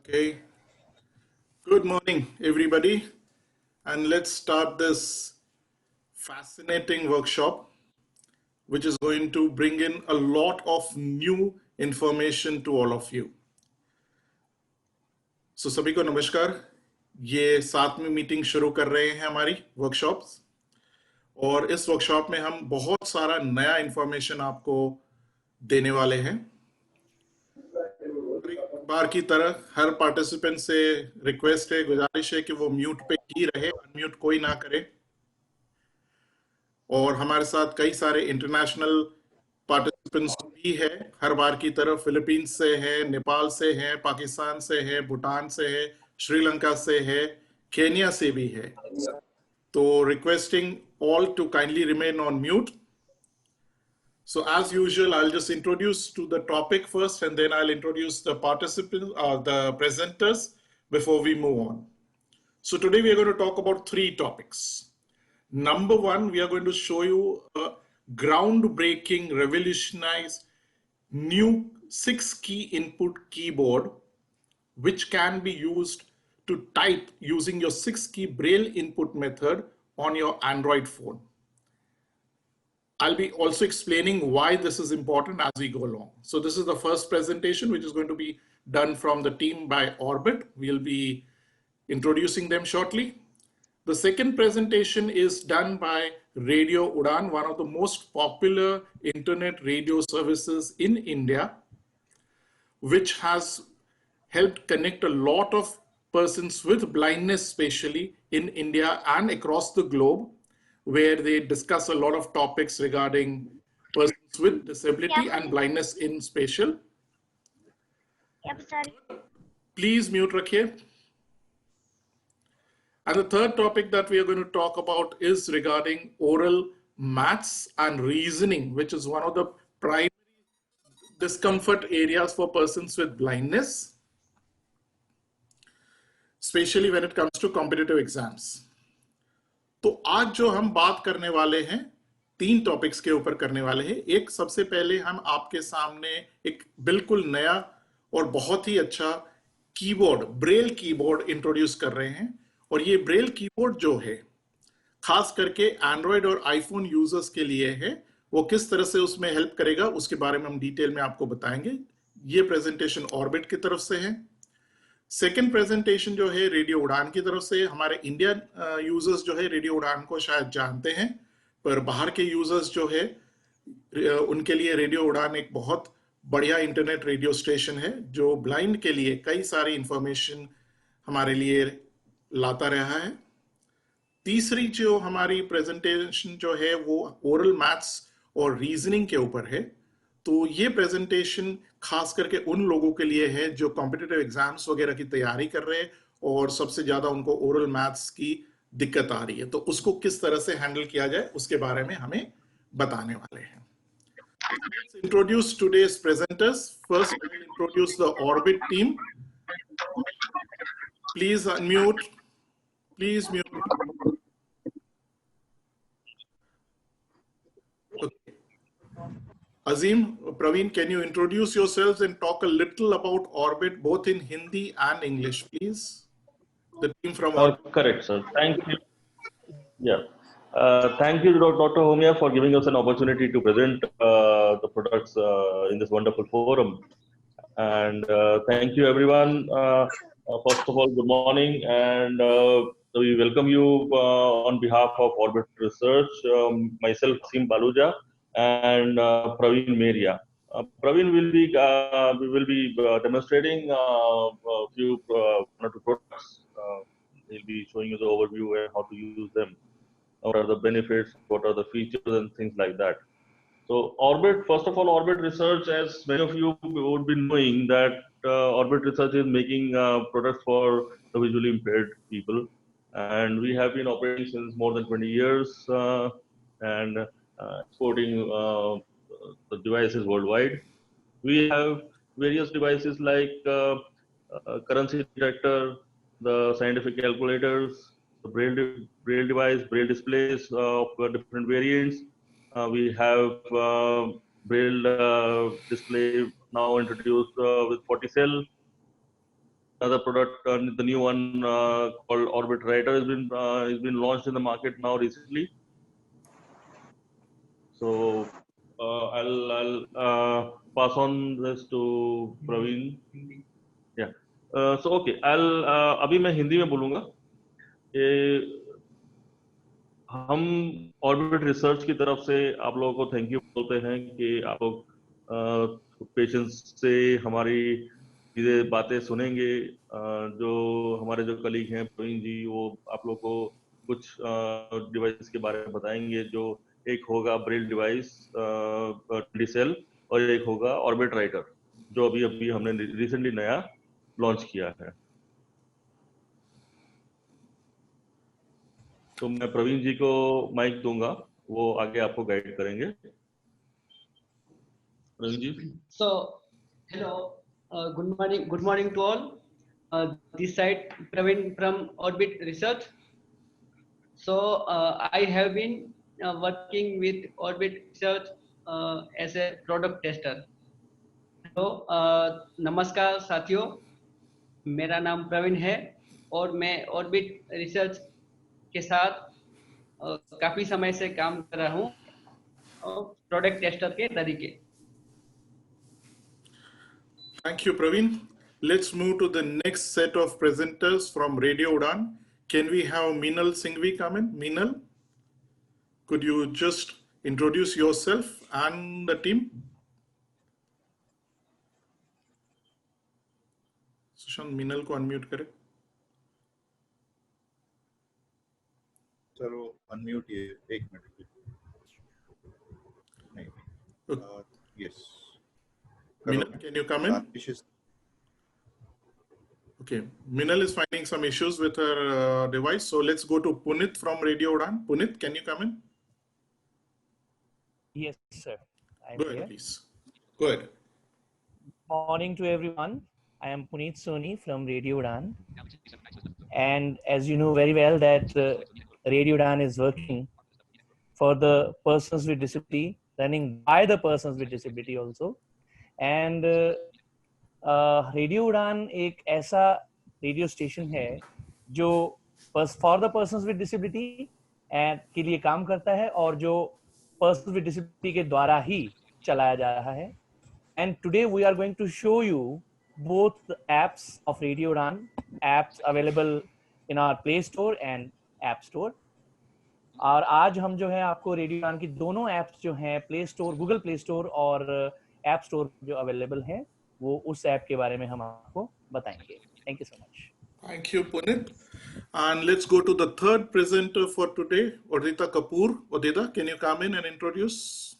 Okay, good morning, everybody, and let's start this fascinating workshop, which is going to bring in a lot of new information to all of you. So सभी को नमस्कार। ये 7वीं meeting शुरू कर रहे हैं हमारी वर्कशॉप्स, और इस वर्कशॉप में हम बहुत सारा नया इंफॉर्मेशन आपको देने वाले हैं। बार की तरह हर पार्टिसिपेंट से रिक्वेस्ट है, गुजारिश है कि वो म्यूट पे ही रहे, अनम्यूट कोई ना करे। और हमारे साथ कई सारे इंटरनेशनल पार्टिसिपेंट्स भी है, हर बार की तरह फिलीपींस से है, नेपाल से है, पाकिस्तान से है, भूटान से है, श्रीलंका से है, केन्या से भी है। तो requesting all to kindly remain on mute. So as usual, I'll just introduce to the topic first, and then I'll introduce the participants, the presenters, before we move on. So today we are going to talk about 3 topics. Number 1, we are going to show you a groundbreaking, revolutionized, new 6-key input keyboard, which can be used to type using your 6-key Braille input method on your Android phone. I'll be also explaining why this is important as we go along. So this is the first presentation, which is going to be done from the team by Orbit. We'll be introducing them shortly. The second presentation is done by Radio Udan, one of the most popular internet radio services in India, which has helped connect a lot of persons with blindness, especially in India and across the globe, where they discuss a lot of topics regarding persons with disability and blindness in spatial. Please mute rakhiye. And the third topic that we are going to talk about is regarding oral maths and reasoning, which is one of the primary discomfort areas for persons with blindness, especially when it comes to competitive exams. तो आज जो हम बात करने वाले हैं, 3 topics के ऊपर करने वाले हैं। एक, सबसे पहले हम आपके सामने एक बिल्कुल नया और बहुत ही अच्छा कीबोर्ड, ब्रेल कीबोर्ड इंट्रोड्यूस कर रहे हैं। और ये ब्रेल कीबोर्ड जो है, खास करके एंड्रॉयड और आईफोन यूजर्स के लिए है। वो किस तरह से उसमें हेल्प करेगा, उसके बारे में हम डिटेल में आपको बताएंगे। ये प्रेजेंटेशन ऑर्बिट की तरफ से है। सेकेंड प्रेजेंटेशन जो है रेडियो उड़ान की तरफ से। हमारे इंडियन यूजर्स जो है रेडियो उड़ान को शायद जानते हैं, पर बाहर के यूजर्स जो है उनके लिए रेडियो उड़ान एक बहुत बढ़िया इंटरनेट रेडियो स्टेशन है, जो ब्लाइंड के लिए कई सारी इंफॉर्मेशन हमारे लिए लाता रहा है। तीसरी जो हमारी प्रेजेंटेशन जो है वो ओरल मैथ्स और रीजनिंग के ऊपर है। तो ये प्रेजेंटेशन खास करके उन लोगों के लिए है जो कॉम्पिटिटिव एग्जाम्स वगैरह की तैयारी कर रहे हैं और सबसे ज्यादा उनको ओरल मैथ्स की दिक्कत आ रही है। तो उसको किस तरह से हैंडल किया जाए उसके बारे में हमें बताने वाले हैं। Let's introduce today's presenters. First, I will introduce the Orbit team. Please unmute. Please mute. Okay. Azim, Praveen, can you introduce yourselves and talk a little about Orbit, both in Hindi and English, please? The team from Orbit. Correct, sir. Thank you. Yeah. Thank you, Dr. Homia, for giving us an opportunity to present the products in this wonderful forum. And thank you, everyone. First of all, good morning, and we welcome you on behalf of Orbit Research. Myself, Asim Baluja, and Praveen Meria. Praveen we will be demonstrating a few one or two products. He'll be showing you the overview and how to use them. What are the benefits? What are the features and things like that. So Orbit, first of all, Orbit Research, as many of you would be knowing that Orbit Research is making products for the visually impaired people. And we have been operating since more than 20 years and exporting the devices worldwide. We have various devices like currency detector, the scientific calculators, the braille device, braille displays of different variants. We have braille display now introduced with 40 cell. another product, the new one called Orbit Writer has been launched in the market now recently. So I'll pass on this to Praveen. Yeah. So okay, अभी मैं हिंदी में बोलूँगा कि हम orbit research की तरफ से आप लोगों को थैंक यू बोलते हैं कि आप लोग पेशेंस से हमारी चीज़ें बातें सुनेंगे। जो हमारे जो कलीग हैं प्रवीण जी, वो आप लोग को कुछ डिवाइस के बारे में बताएंगे। जो एक होगा ब्रेल डिवाइस डिसेल और एक होगा ऑर्बिट राइटर, जो अभी अभी हमने रिसेंटली नया लॉन्च किया है। तो मैं प्रवीण जी को माइक दूंगा, वो आगे आपको गाइड करेंगे। प्रवीण जी। So, hello, good morning to all. This side Praveen from Orbit Research. So I have been working with Orbit Research as a product tester. तो नमस्कार साथियों, मेरा नाम प्रवीण है और मैं ऑर्बिट रिसर्च के साथ काफी समय से काम कर रहा हूँ प्रोडक्ट टेस्टर के तरीके। Thank you, Praveen. Let's move to the next set of presenters from Radio Udan. Can we have Meenal Singhvi come in? Meenal, could you just introduce yourself and the team? Sushant, Meenal को unmute करें। Sir वो unmute ये एक minute नहीं yes Meenal, can you come in? Okay, Meenal is finding some issues with her device, so let's go to Punit from Radio Udan. Punit, can you come in? Yes, sir. Go ahead, please. Go ahead. Morning to everyone. I am Puneet Soni from Radio Udan. And as you know very well that Radio Udan is working for the persons with disability, running by the persons with disability also. And radio उड़ान एक ऐसा radio station है जो for the persons with disability के लिए काम करता है और जो पर्सन्स विद डिसेबिलिटी के द्वारा ही चलाया जा रहा है। And today we are going to show you both apps of radio Udaan, apps available in our play store and app store. और आज हम जो है आपको रेडियो उड़ान की दोनों एप्स जो हैं play store, Google play store और ऐप स्टोर जो अवेलेबल हैं, वो उस ऐप के बारे में हम आपको बताएंगे। Thank you so much. Thank you, Punit. And let's go to the third presenter for today, Udita Kapoor. Udita, can you come in and introduce?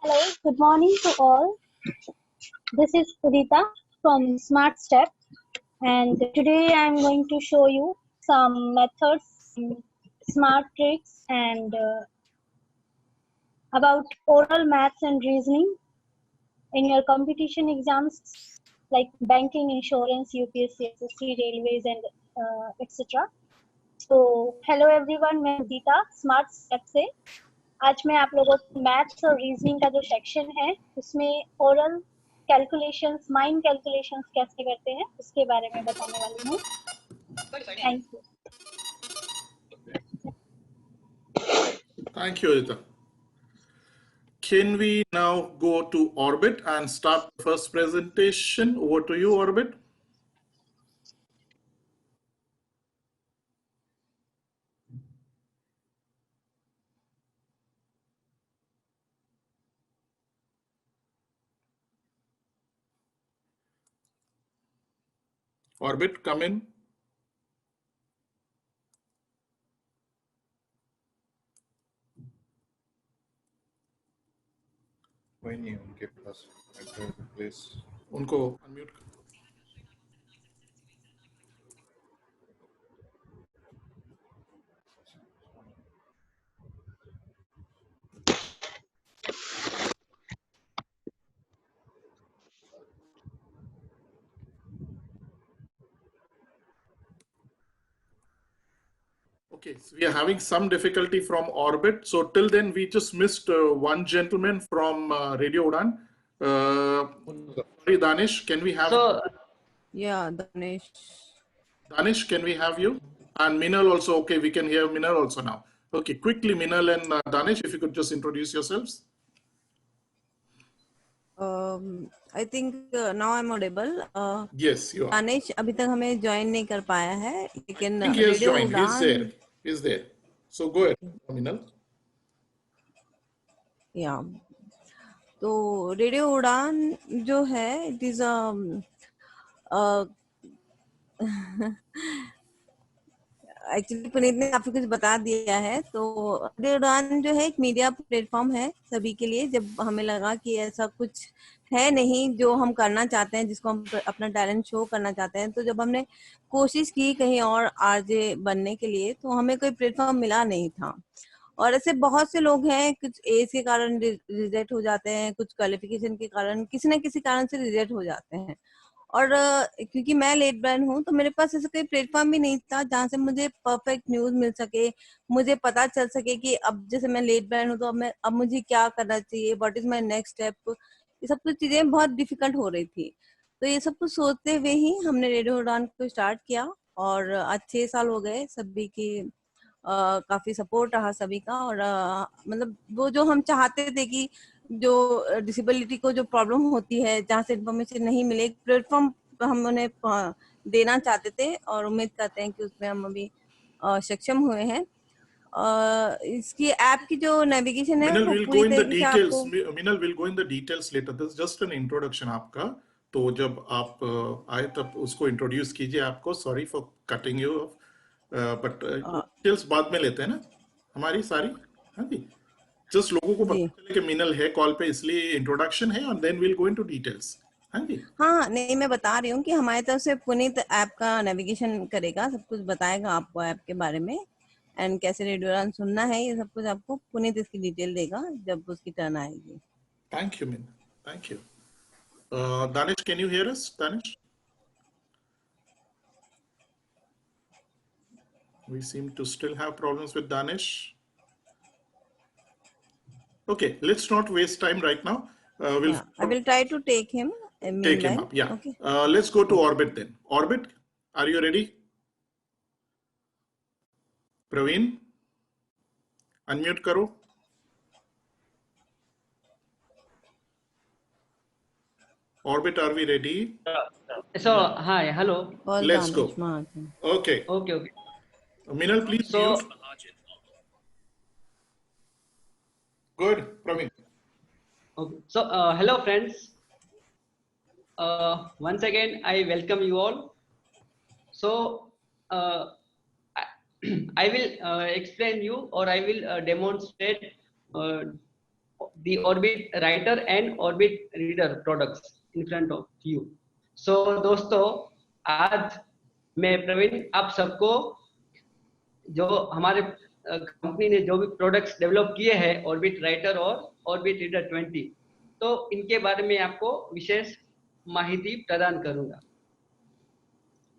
Hello, good morning to all. This is Udita from Smart Step, and today I am going to show you some methods, smart tricks, and about oral maths and reasoning in your competition exams like banking, insurance, UPSC, SSC, railways, and etc. So hello everyone, मैं उदिता smart step से। आज मैं आप लोगों को maths और reasoning का जो सेक्शन है उसमें ओरल कैलकुलेशंस, माइंड कैलकुलेशंस कैसे करते हैं उसके बारे में बताने वाली हूँ। Thank you. Thank you, Udita. Can we now go to Orbit and start the first presentation? Over to you, Orbit. Orbit, come in. कोई नहीं उनके पास प्लेस, उनको अनम्यूट कर। Okay, so we are having some difficulty from Orbit. So till then, we just missed one gentleman from Radio Udan. Danish, can we have So Yeah, Danish. Danish? Can we have you? And Minal also. Okay, we can hear Minal also now. Okay, quickly, Minal and Danish, if you could just introduce yourselves. I think now I'm audible. Yes, you are. Danish अभी तक हमें join नहीं कर पाया है, I लेकिन think he has radio joined. He's there. उड़ान He's there. So go ahead, Minal. या तो रेडियो उड़ान जो है इट इज एक्चुअली पुनीत ने काफी कुछ बता दिया है। तो रेडियो उड़ान जो है एक मीडिया प्लेटफॉर्म है सभी के लिए। जब हमें लगा कि ऐसा कुछ है नहीं जो हम करना चाहते हैं, जिसको हम अपना टैलेंट शो करना चाहते हैं, तो जब हमने कोशिश की कहीं और आरजे बनने के लिए, तो हमें कोई प्लेटफॉर्म मिला नहीं था। और ऐसे बहुत से लोग हैं, कुछ एज के कारण रिजेक्ट हो जाते हैं, कुछ क्वालिफिकेशन के कारण, किसी न किसी कारण से रिजेक्ट हो जाते हैं। और क्योंकि मैं लेट ब्रांड हूँ, तो मेरे पास ऐसा कोई प्लेटफॉर्म भी नहीं था जहाँ से मुझे परफेक्ट न्यूज मिल सके, मुझे पता चल सके कि अब जैसे मैं लेट ब्रांड हूँ तो अब मुझे क्या करना चाहिए, what is my next step. ये सब कुछ चीजें बहुत डिफिकल्ट हो रही थी। तो ये सब कुछ सोचते हुए ही हमने रेडियो उड़ान को स्टार्ट किया। और आज 6 साल हो गए। सभी की काफी सपोर्ट रहा सभी का। और मतलब वो जो हम चाहते थे कि जो डिसेबिलिटी को जो प्रॉब्लम होती है, जहाँ से इन्फॉर्मेशन नहीं मिले, एक प्लेटफॉर्म हम उन्हें देना चाहते थे, और उम्मीद करते हैं कि उसमें हम अभी सक्षम हुए हैं। इसकी ऐप की जो नेविगेशन है Minal वो will go पूरी in the तरीके से details. आपको Minal will go in the details later. This is just an introduction आपका. तो जब आप आए तब उसको इंट्रोड्यूस कीजिए आपको. Sorry for cutting you off. But details बाद में लेते हैं ना हमारी सारी. हाँ जी. Just लोगों को जी। पता चले कि मिनल है कॉल पे, इसलिए इंट्रोडक्शन है, and then we'll go into details. हाँ जी. हाँ, नहीं, मैं बता रही हूँ कि हमारी तरफ से पुनीत ऐप का नेविगेशन करेगा, सब कुछ बताएगा आपको ऐप के बारे में, एंड कैसे रेडियो उड़ान सुनना है, ये सब कुछ आपको पुनीत इसकी डिटेल देगा जब उसकी टर्न आएगी। Thank you, Minal. Thank you. Danish, can you hear us? Danish? We seem to still have problems with Danish. Okay, let's not waste time right now. We'll Yeah, I will try to take him. take him meanwhile. up. Yeah. Okay. Let's go to Orbit then. Orbit, are you ready? Praveen, unmute karo. Orbit, are we ready? so hi, hello. All Let's go. Danish Mahajan. Okay. Okay. Minal, please So mute. Good, Praveen. okay. So hello friends. Once again, I welcome you all. So I will explain you, or I will demonstrate the Orbit Writer and Orbit Reader products in front of you. So दोस्तों, आज मैं प्रवीण आप सबको जो हमारे company ने जो भी प्रोडक्ट्स डेवलप किए हैं ऑर्बिट राइटर और ऑर्बिट रीडर 20, तो इनके बारे में आपको विशेष माहिती प्रदान करूंगा.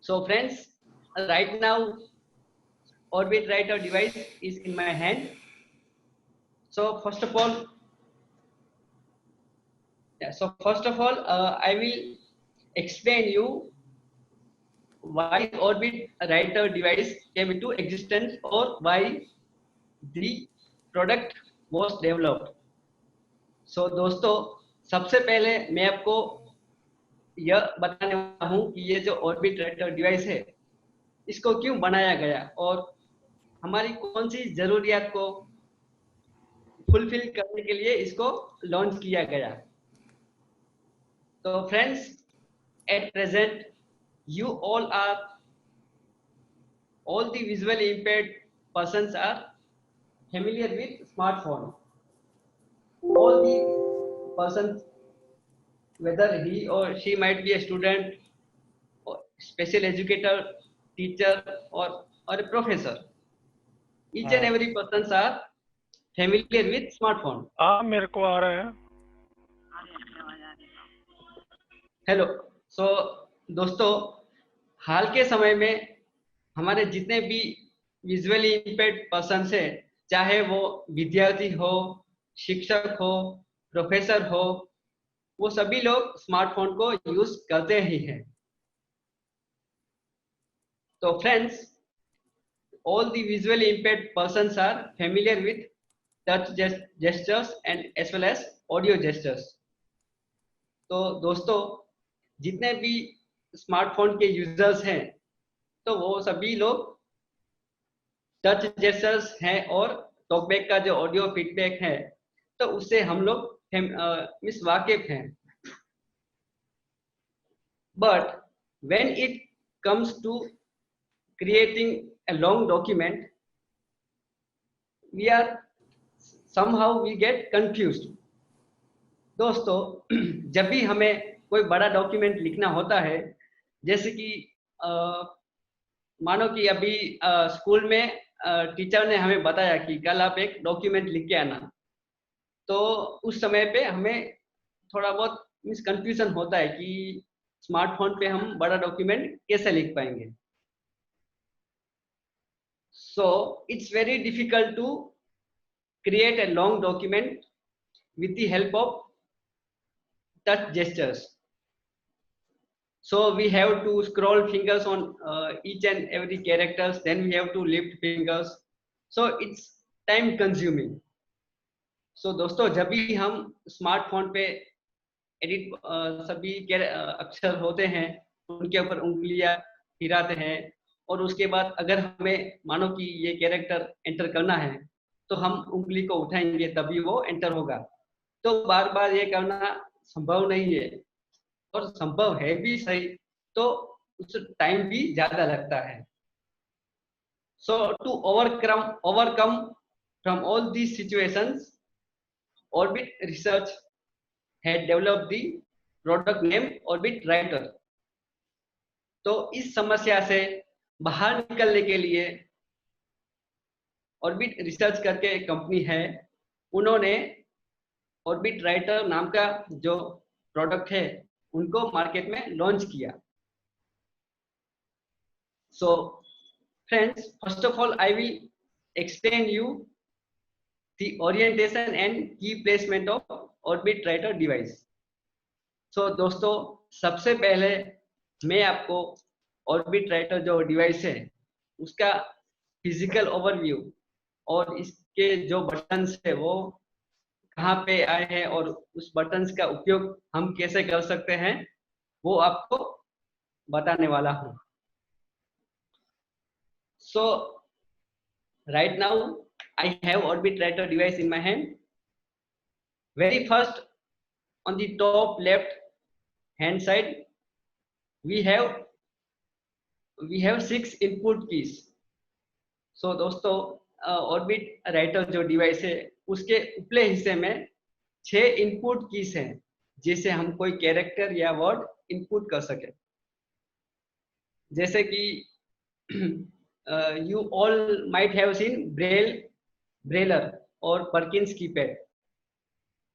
So friends, right now Orbit Writer device is in my hand. So first of all, I will explain you why Orbit Writer device came into existence, or why the product was developed. So दोस्तों, सबसे पहले मैं आपको यह बताने वाला हूँ कि ये जो ऑर्बिट राइटर डिवाइस है, इसको क्यों बनाया गया और हमारी कौन सी जरूरियात को फुलफिल करने के लिए इसको लॉन्च किया गया. तो friends, at present you all the visually impaired persons are familiar with smartphone. All the persons, whether he or she might be a student or special educator, teacher, or a professor, each and every persons are familiar with smartphone. मेरे को आ रहा है. Hello. सो दोस्तों, हाल के समय में हमारे जितने भी विजुअली इंपेयर्ड पर्सन्स हैं, चाहे वो विद्यार्थी हो, शिक्षक हो, प्रोफेसर हो, वो सभी लोग स्मार्टफोन को यूज करते ही हैं। तो friends, all the visually impaired persons are familiar with touch gestures and as well as audio gestures. तो दोस्तों, जितने भी स्मार्टफोन के यूजर्स हैं, तो वो सभी लोग टच जेस्चर्स हैं और टॉकबैक का जो ऑडियो फीडबैक है, तो उससे हम लोग मिस वाकिफ हैं। But when it comes to creating a long document, somehow we get confused. दोस्तों, जब भी हमें कोई बड़ा डॉक्यूमेंट लिखना होता है, जैसे कि मानो कि अभी स्कूल में टीचर ने हमें बताया कि कल आप एक डॉक्यूमेंट लिख के आना, तो उस समय पे हमें थोड़ा बहुत कंफ्यूजन होता है कि स्मार्टफोन पे हम बड़ा डॉक्यूमेंट कैसे लिख पाएंगे। So it's very difficult to create a long document with the help of touch gestures. So we have to scroll fingers on each and every characters, then we have to lift fingers. So it's time consuming. So दोस्तों, जब भी हम smartphone पे edit सभी अक्षर होते हैं, उनके ऊपर उंगलियां हिलाते हैं, और उसके बाद अगर हमें मानो कि ये कैरेक्टर एंटर करना है, तो हम उंगली को उठाएंगे तभी वो एंटर होगा। तो बार बार ये करना संभव नहीं है, और संभव है भी सही तो उस टाइम भी ज्यादा लगता है। So to overcome from all these situations, Orbit Research had developed the product name Orbit Writer. तो इस समस्या से बाहर निकलने के लिए ऑर्बिट रिसर्च करके एक कंपनी है, उन्होंने ऑर्बिट राइटर नाम का जो प्रोडक्ट है उनको मार्केट में लॉन्च किया। So friends, first of all I will explain you the orientation and key placement of orbit writer device. So दोस्तों, सबसे पहले मैं आपको ऑर्बिट राइटर जो डिवाइस है उसका फिजिकल ओवरव्यू और इसके जो बटन्स है वो कहाँ पे आए हैं और उस बटन्स का उपयोग हम कैसे कर सकते हैं वो आपको बताने वाला हूँ। So right now I have orbit writer device in my hand. Very first, on the top left hand side we have 6 input keys. So दोस्तों, ऑर्बिट राइटर जो डिवाइस है उसके उपले हिस्से में 6 इनपुट कीज हैं जिससे हम कोई कैरेक्टर या वर्ड इनपुट कर सके। जैसे कि you all might have seen Brailler और परकिंस कीपैड।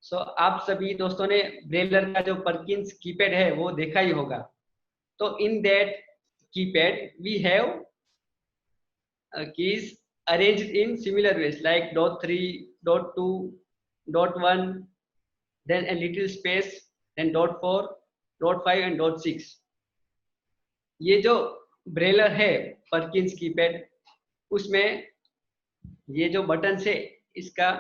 सो आप सभी दोस्तों ने ब्रेलर का जो परकिंस कीपैड है वो देखा ही होगा। तो in that keypad we have keys arranged in similar ways like .3, .2, .1, then a little space, then .4, .5 and .6. ये जो ब्रेलर है परकिंस कीपैड, उसमें ये जो बटन से इसका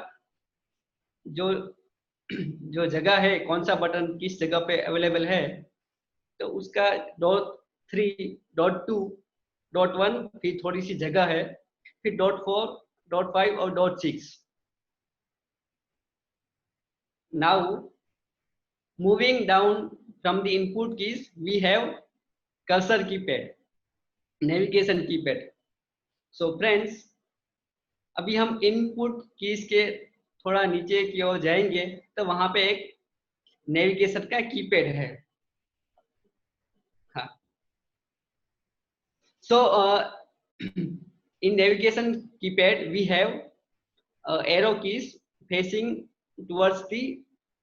जो जगह है, कौन सा बटन किस जगह पे अवेलेबल है, तो उसका .3, .2, .1 फिर थोड़ी सी जगह है, फिर .4, .5 और .6। Now moving down from the input keys we have cursor keypad, navigation keypad. So friends, अभी हम इनपुट कीज के थोड़ा नीचे की ओर जाएंगे तो वहां पे एक नेविगेशन का कीपैड है। हाँ, so in navigation keypad we have arrow keys facing towards the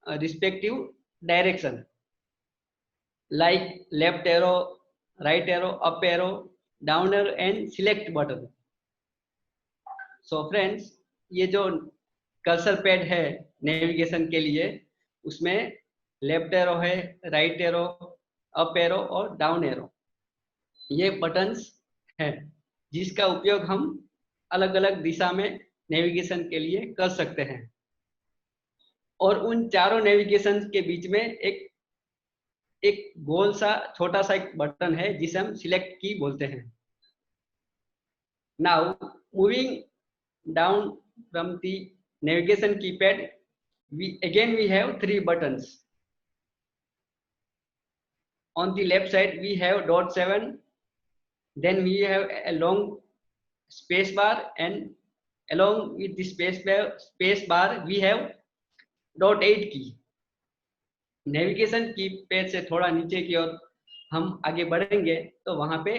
respective direction like left arrow, right arrow, up arrow, down arrow and select button. So friends, ये जो कर्सर पैड है navigation के लिए, उसमें left arrow है, right arrow, up arrow और down arrow, ये buttons हैं जिसका उपयोग हम अलग अलग दिशा में नेविगेशन के लिए कर सकते हैं। और उन चारों नेविगेशन के बीच में एक गोल सा छोटा सा एक बटन है जिसे हम सिलेक्ट की बोलते हैं। Now moving down from the navigation keypad, we have three buttons. On the left side we have dot 7, then we have a long space bar, and along with the space bar we have dot 8 की। Navigation की page से थोड़ा नीचे की ओर हम आगे बढ़ेंगे तो वहां पे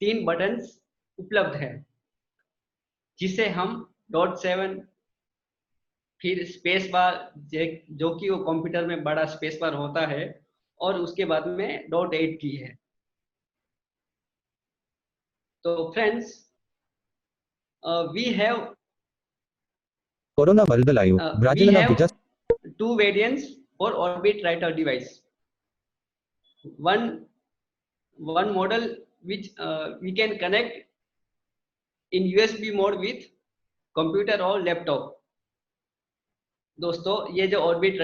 3 बटन्स उपलब्ध है जिसे हम dot 7, फिर स्पेस बार जो कि वो कंप्यूटर में बड़ा स्पेस बार होता है, और उसके बाद में dot 8 की है। तो friends we have corona world Brazil two variants for Orbit Writer device. One model which we can connect in USB mode with computer or laptop. दोस्तों ये जो ऑर्बिट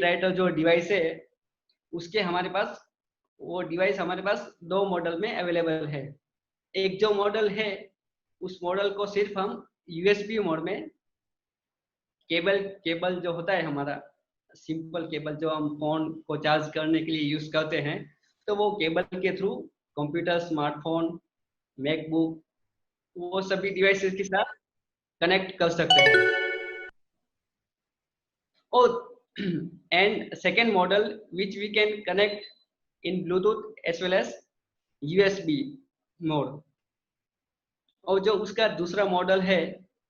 राइटर जो डिवाइस है उसके हमारे पास वो डिवाइस हमारे पास 2 मॉडल में अवेलेबल है। एक जो मॉडल है उस मॉडल को सिर्फ हम USB मोड में केबल जो होता है हमारा सिंपल केबल जो हम फोन को चार्ज करने के लिए यूज करते हैं, तो वो केबल के थ्रू कंप्यूटर, स्मार्टफोन, मैकबुक, वो सभी डिवाइसेस के साथ कनेक्ट कर सकते हैं। And second model which we can connect in Bluetooth as well as USB mode, और जो उसका दूसरा मॉडल है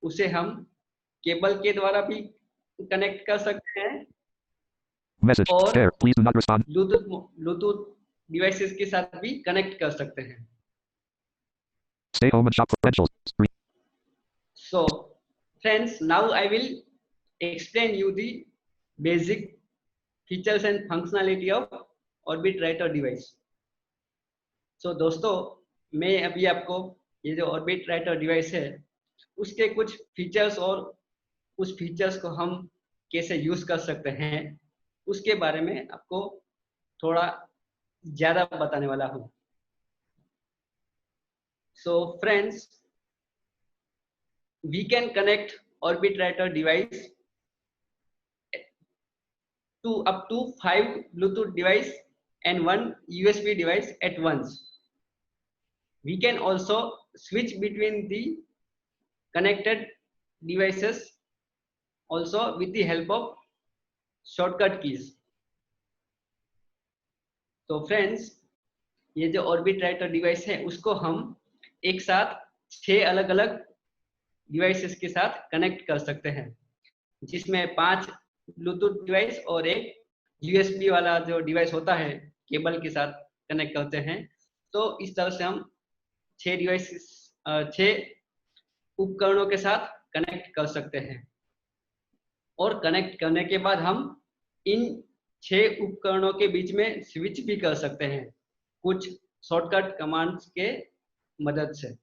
उसे हम केबल के द्वारा भी कनेक्ट कर सकते हैं और ब्लूटूथ डिवाइसेस के साथ भी कनेक्ट कर सकते हैं। So friends, now I will explain you the basic features and functionality of Orbit Writer device. So दोस्तों मैं अभी आपको ये जो Orbit Writer डिवाइस है उसके कुछ फीचर्स और उस फीचर्स को हम कैसे यूज कर सकते हैं उसके बारे में आपको थोड़ा ज्यादा बताने वाला हूँ। So friends, we can connect Orbit Writer device to up to 5 Bluetooth device and 1 USB device at once. We can also switch between the connected devices also with the help of shortcut keys. तो friends ये जो Orbit Writer device है उसको हम एक साथ 6 अलग अलग डिवाइसेस के साथ कनेक्ट कर सकते हैं, जिसमें 5 ब्लूटूथ डिवाइस और एक USB वाला जो डिवाइस होता है केबल के साथ कनेक्ट करते हैं। तो इस तरह से हम 6 उपकरणों के साथ कनेक्ट कर सकते हैं, और कनेक्ट करने के बाद हम इन 6 उपकरणों के बीच में स्विच भी कर सकते हैं कुछ शॉर्टकट कमांड्स के मदद से।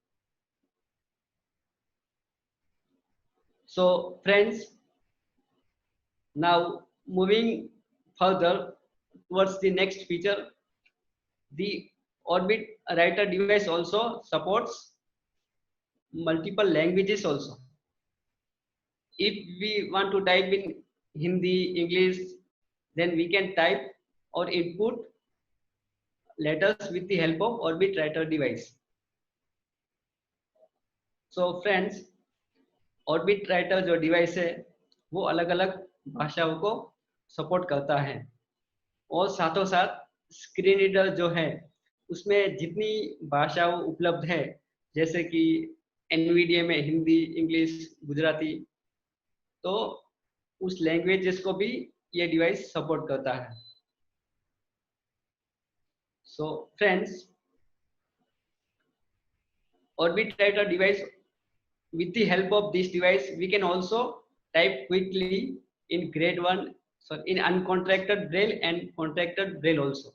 So friends, now moving further towards the next feature, the Orbit Writer device also supports multiple languages also. If we want to type in Hindi, English, then we can type or input letters with the help of Orbit Writer device. So friends, Orbit Writer जो device है वो अलग अलग भाषाओं को support करता है, और साथों साथ स्क्रीन रीडर जो है उसमें जितनी भाषाओं उपलब्ध है जैसे कि NVDA में हिंदी, इंग्लिश, गुजराती, तो उस लैंग्वेजेस को भी ये डिवाइस सपोर्ट करता है। So friends, Orbit Writer device, with the help of this device we can also type quickly in grade 1 so in uncontracted braille and contracted braille also.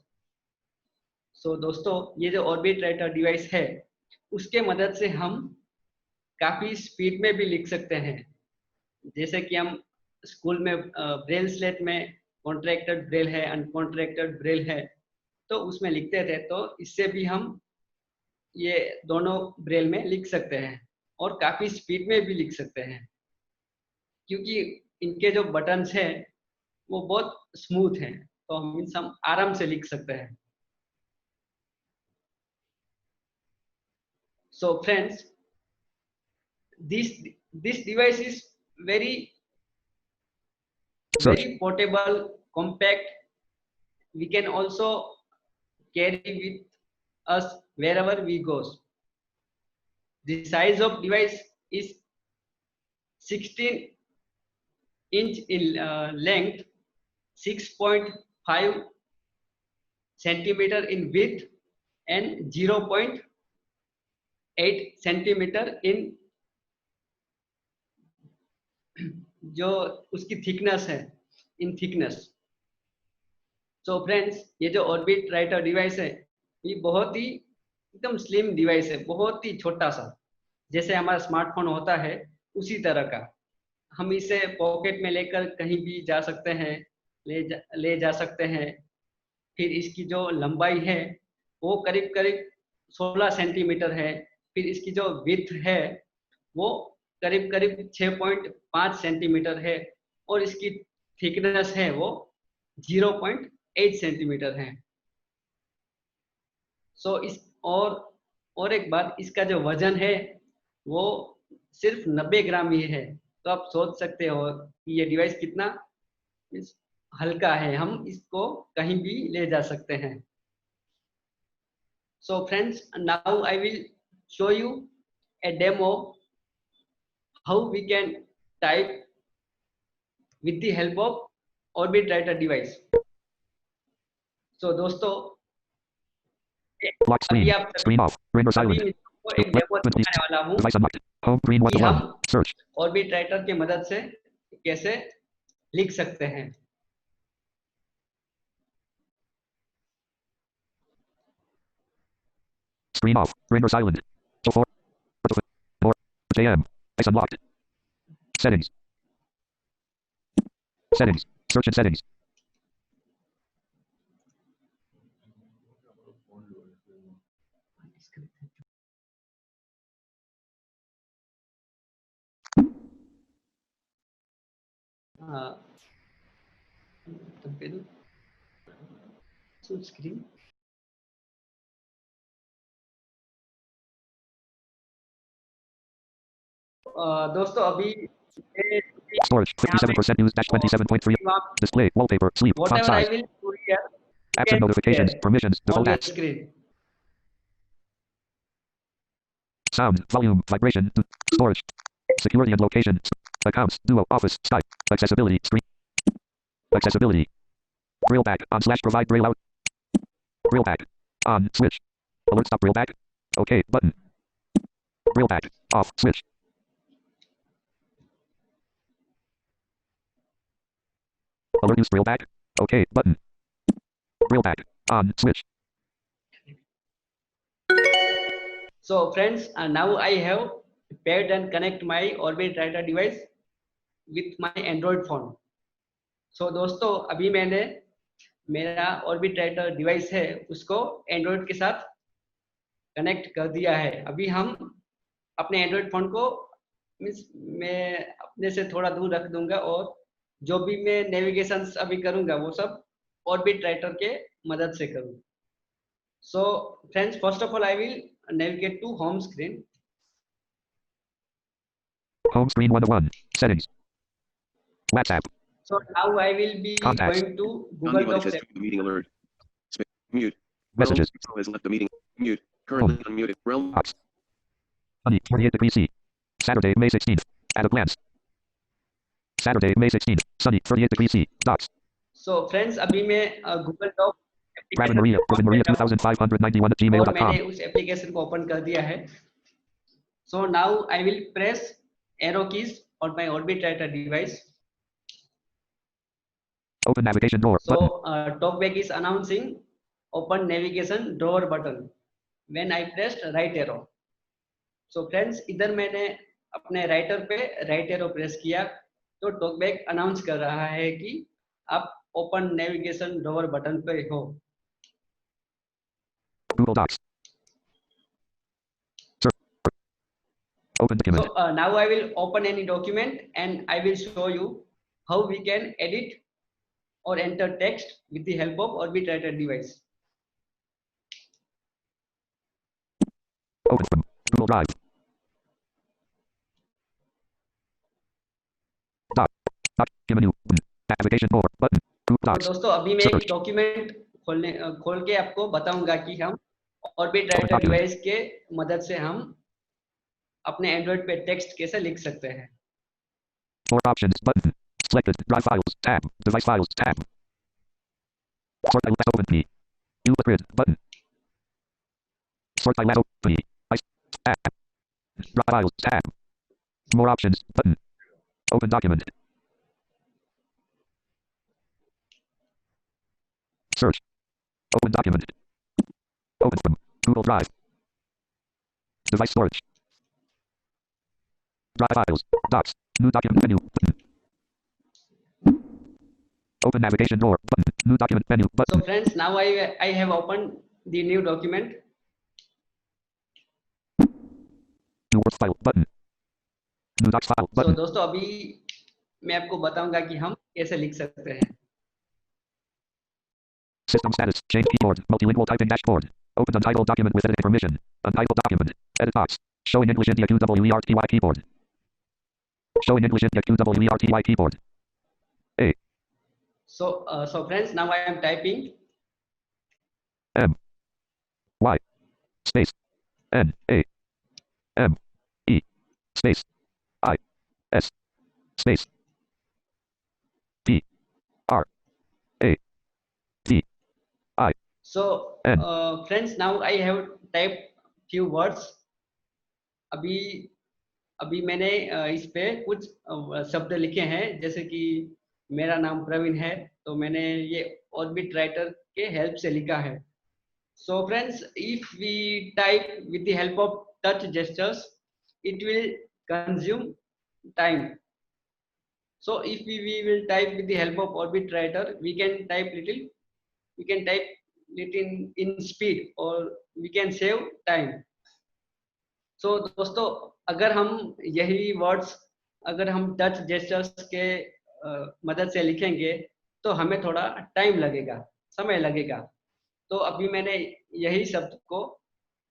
So दोस्तों ये जो ऑर्बिट राइटर डिवाइस है उसके मदद से हम काफी स्पीड में भी लिख सकते हैं। जैसे कि हम स्कूल में ब्रेल स्लेट में कॉन्ट्रैक्टेड ब्रेल है, अनकॉन्ट्रैक्टेड ब्रेल है, तो उसमें लिखते थे, तो इससे भी हम ये दोनों ब्रेल में लिख सकते हैं और काफी स्पीड में भी लिख सकते हैं, क्योंकि इनके जो बटन्स हैं वो बहुत स्मूथ हैं, तो हम आराम से लिख सकते हैं। So friends, this device is very portable, compact. We can also carry with us wherever we go. The size of device is 16 inch in length, 6.5 centimeter in width, and 0.8 centimetre इन जो उसकी थिकनेस है, इन thickness. So friends, ये जो orbit writer device है ये बहुत ही एकदम slim device है, बहुत ही छोटा सा, जैसे हमारा स्मार्टफोन होता है उसी तरह का। हम इसे पॉकेट में लेकर कहीं भी जा सकते हैं, ले जा सकते हैं। फिर इसकी जो लंबाई है वो करीब करीब 16 सेंटीमीटर है। फिर इसकी जो विड्थ है वो करीब करीब 6.5 सेंटीमीटर है और इसकी थिकनेस है वो 0.8 सेंटीमीटर है। सो इस और एक बात, इसका जो वजन है वो सिर्फ 90 ग्राम ही है। तो आप सोच सकते हो कि ये डिवाइस कितना हल्का है, हम इसको कहीं भी ले जा सकते हैं। So friends, now I will show you a demo how we can type with the help of Orbit Writer device. So दोस्तों, Lock screen. Screen off. Render silent. एक डेमो दिखाने वाला हूँ कि हम Orbit Writer के मदद से कैसे लिख सकते हैं। Screen off. Render silent. JM. Is unlocked. Settings. Settings. Search and settings. Screen. दोस्तों अभी Storage 57% use -27.3 display wallpaper sleep font size apps and notifications permissions default apps sound volume vibration storage security and location accounts duo office Skype accessibility screen accessibility braille back on / provide braille out braille back on switch alert stop braille back okay button braille back off switch alert use braille back okay button braille back on switch. So friends, now I have paired and connect my Orbit Writer device with my Android phone. So दोस्तों अभी मैंने मेरा Orbit Writer device है उसको Android के साथ connect कर दिया है। अभी हम अपने Android फोन को मैं अपने से थोड़ा दूर रख दूंगा और जो भी मैं नेविगेशन अभी करूंगा वो सब Orbit Writer के मदद से करूंगा। So friends, first of all I will navigate to home screen. Home screen 101 settings WhatsApp. So now I will be Contacts. going to Google Docs. Meeting alert. Mute. Messages. Realm has left the meeting. Mute. Currently unmuted. Realm. Box. Sunny 28 degrees C. Saturday, May 16th. At a glance. Saturday, May 16th. Sunny 38 degrees C. Docs. So friends, अभी मैं Google Docs Gravin Maria 2591 at और मैंने gmail.com. उस application को open कर दिया है। So now I will press arrow keys on my Orbit Writer device. Open navigation door button. So TalkBack is announcing open navigation drawer button when I pressed right arrow. So friends, इधर मैंने अपने writer पे right arrow press किया तो talkback announce कर रहा है कि आप ओपन नेविगेशन ड्रॉवर बटन पे हो. Google Docs. Open document. So now I will open any document and I will show you how we can edit or enter text with the help of Orbit Writer device. Open from Google Drive. Document menu. Navigation door button. Google तो Docs. दोस्तों अभी मैं एक Search. Document खोल के आपको बताऊंगा कि हम ऑर्बिट राइटर document. डिवाइस के मदद से हम अपने एंड्रॉइड पे टेक्स्ट कैसे लिख सकते हैं. More options button. Selected. Drive files tab. Device files tab. Sort by last open P. View the grid button. Sort by last open P. Tab. Drive files tab. More options button. Open document. Search. Open document. Open from Google Drive. Device storage. Drive files. Docs. New document menu button. Open navigation door button. New document menu So button. friends, now I have opened the new document. New Word file button. New docs file So button. दोस्तों अभी मैं आपको बताऊंगा कि हम कैसे लिख सकते हैं. System status. Change keyboard. Multilingual typing dashboard. Open untitled document with editing permission. Untitled document. Edit box. Showing English India QWERTY keyboard. Showing English India QWERTY keyboard. A. So friends, now I am typing M. Y. Space. N. A. M. E. Space. I. S. Space. P. R. A. D. I. So N. friends, now I have typed few words. अभी मैंने इस पे कुछ शब्द लिखे हैं, जैसे कि मेरा नाम प्रवीण है तो मैंने ये ऑर्बिट राइटर के हेल्प से लिखा है. So friends, if we type with the help of touch gestures, it will consume time. So if we will type with the help of Orbit Writer, we can type little in speed or we can save time. So दोस्तों अगर हम यही words अगर हम touch gestures के मदद से लिखेंगे तो हमें थोड़ा टाइम लगेगा, समय लगेगा. तो अभी मैंने यही शब्द को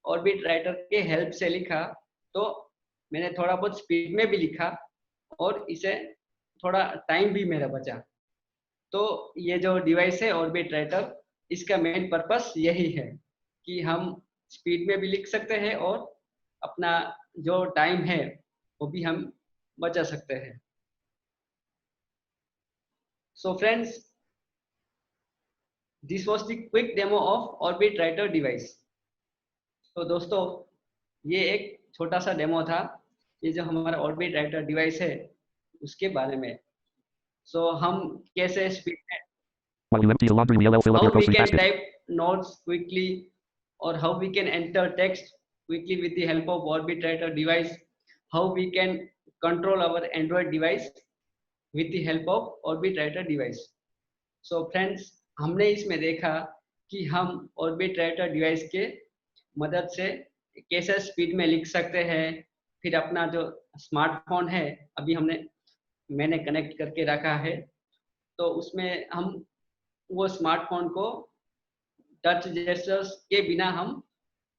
ऑर्बिट राइटर के हेल्प से लिखा, तो मैंने थोड़ा बहुत स्पीड में भी लिखा और इसे थोड़ा टाइम भी मेरा बचा. तो ये जो डिवाइस है ऑर्बिट राइटर, इसका मेन पर्पस यही है कि हम स्पीड में भी लिख सकते हैं और अपना जो टाइम है वो भी हम बचा सकते हैं. So friends, this was the quick demo of Orbit Writer device. तो दोस्तों ये एक छोटा सा डेमो था, ये जो हमारा ऑर्बिट राइटर डिवाइस है उसके बारे में. So हम कैसे स्पीड में While you empty a laundry wheel, fill up how your we grocery can basket. type notes quickly or how we can enter text quickly with the help of Orbit Writer device, how we can control our Android device with the help of Orbit Writer device. So friends, हमने इसमें देखा कि हम Orbit Writer device के मदद से कैसे speed में लिख सकते हैं. फिर अपना जो स्मार्टफोन है अभी मैंने कनेक्ट करके रखा है, तो उसमें हम वो स्मार्टफोन को टच जेस्चर्स के बिना हम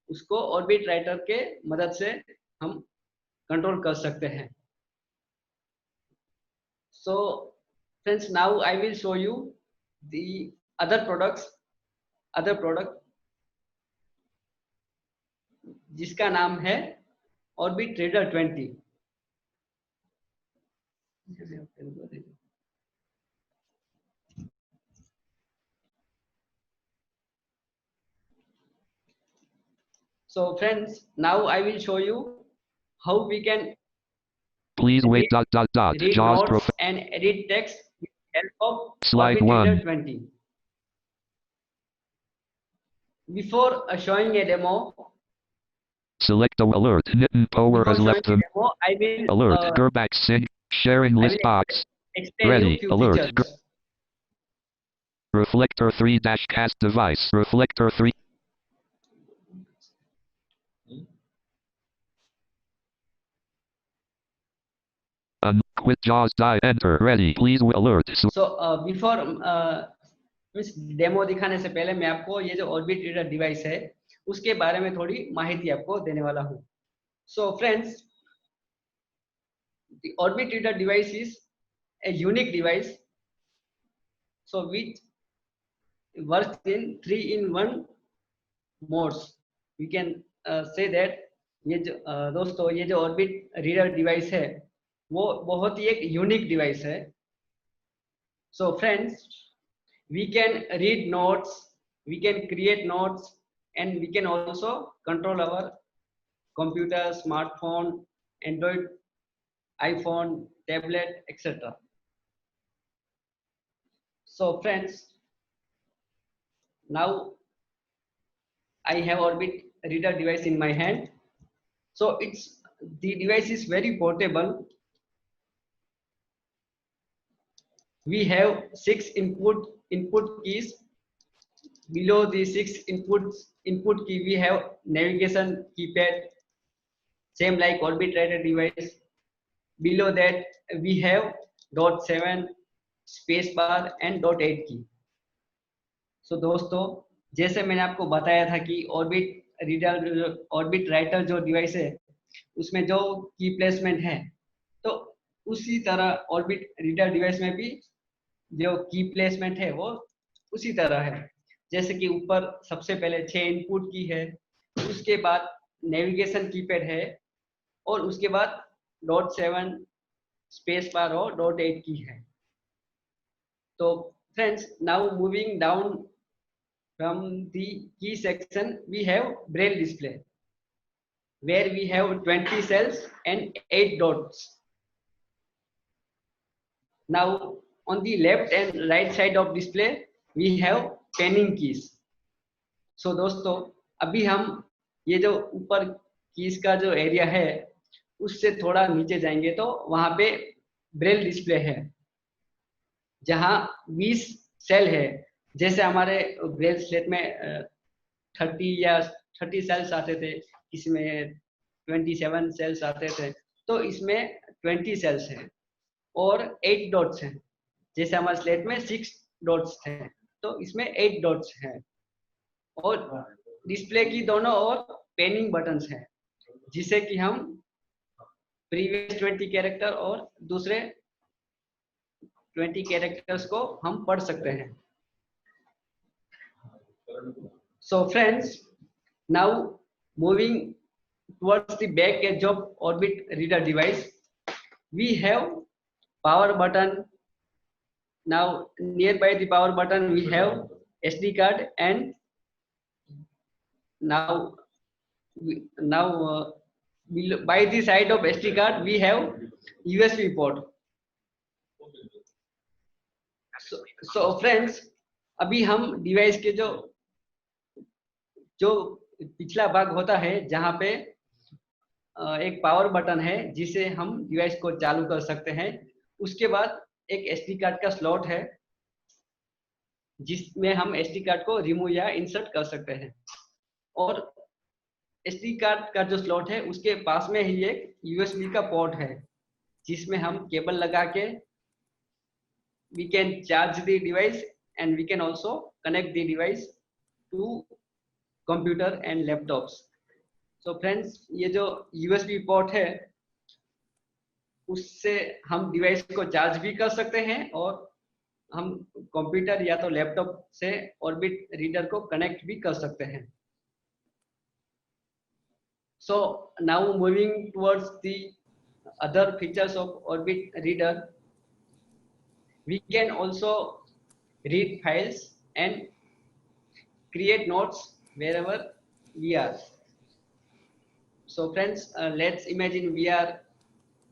उसको ऑर्बिट राइटर के मदद से हम कंट्रोल कर सकते हैं. So friends, now I will show you the other product जिसका नाम है orbit reader 20. So friends, now I will show you how we can Please wait. read Jaws notes and edit text help of Slide Orbit Reader 1. 20. Before showing a demo, Select the alert. Nitin Power before has showing left a the demo, alert. Gerback Sig. Sharing I list will box. explain you Ready. few Alert. features. Reflector 3 dash cast device. Reflector 3. Quit JAWS die. Enter. Ready. Please alert. So before इस demo दिखाने से पहले मैं आपको ये जो orbit reader device है उसके बारे में थोड़ी माहिती आपको देने वाला हूँ. So friends, the orbit reader device is a unique device, so which works in 3-in-1 modes. We can say that ये जो दोस्तों ये जो ऑर्बिट रीडर डिवाइस है वो बहुत ही एक यूनिक डिवाइस है. So friends, we can read notes, we can create notes, and we can also control our computer, smartphone, Android, iPhone, tablet, etc. So friends, now I have Orbit reader device in my hand. So the device is very portable. We have 6 input keys. Below the 6 input key, we have navigation keypad, same like Orbit Reader device. Below that, we have .7 space bar and .8 key. So दोस्तों, जैसे मैंने आपको बताया था कि orbit writer जो device है उसमें जो की प्लेसमेंट है, तो उसी तरह ऑर्बिट रीडर डिवाइस में भी जो की प्लेसमेंट है वो उसी तरह है. जैसे कि ऊपर सबसे पहले 6 इनपुट की है, उसके बाद नेविगेशन कीपैड है और उसके बाद .7 स्पेस बार और .8 की है. तो friends, now moving down from the key section, we have braille display where we have 20 cells and 8 dots. Now on the left and right side of display we have penning keys. So दोस्तों, अभी हम ये जो ऊपर keys का जो area है उससे थोड़ा नीचे जाएंगे तो वहां पे ब्रेल डिस्प्ले है जहां 20 सेल है. जैसे हमारे ब्रेल स्लेट में 30 सेल्स आते थे, किसी में 27 सेल्स आते थे, तो इसमें 20 सेल्स हैं और 8 डॉट्स हैं. जैसे हमारे स्लेट में 6 डॉट्स थे तो इसमें 8 डॉट्स हैं. और डिस्प्ले की दोनों ओर पेनिंग बटन्स हैं जिसे कि हम प्रीवियस 20 कैरेक्टर और दूसरे 20 कैरेक्टर्स को हम पढ़ सकते हैं. So friends, now moving towards the back edge of Orbit reader device, we have power button. Now nearby the power button we have SD card, and now by the side of SD card we have USB port. So friends, अभी हम device के जो पिछला भाग होता है जहां पे एक पावर बटन है जिसे हम डिवाइस को चालू कर सकते हैं, उसके बाद एक एसडी कार्ड का स्लॉट है जिसमें हम एसडी कार्ड को रिमूव या इंसर्ट कर सकते हैं. और एसडी कार्ड का जो स्लॉट है उसके पास में ही एक यूएसबी का पोर्ट है जिसमें हम केबल लगा के we can charge the device and we can also connect the device to computer and laptops. So friends, ये जो USB पोर्ट है उससे हम डिवाइस को चार्ज भी कर सकते हैं और हम कंप्यूटर या तो लैपटॉप से ऑर्बिट रीडर को कनेक्ट भी कर सकते हैं. So now moving towards the other features of Orbit reader, we can also read files and create notes wherever we are. So friends, let's imagine we are,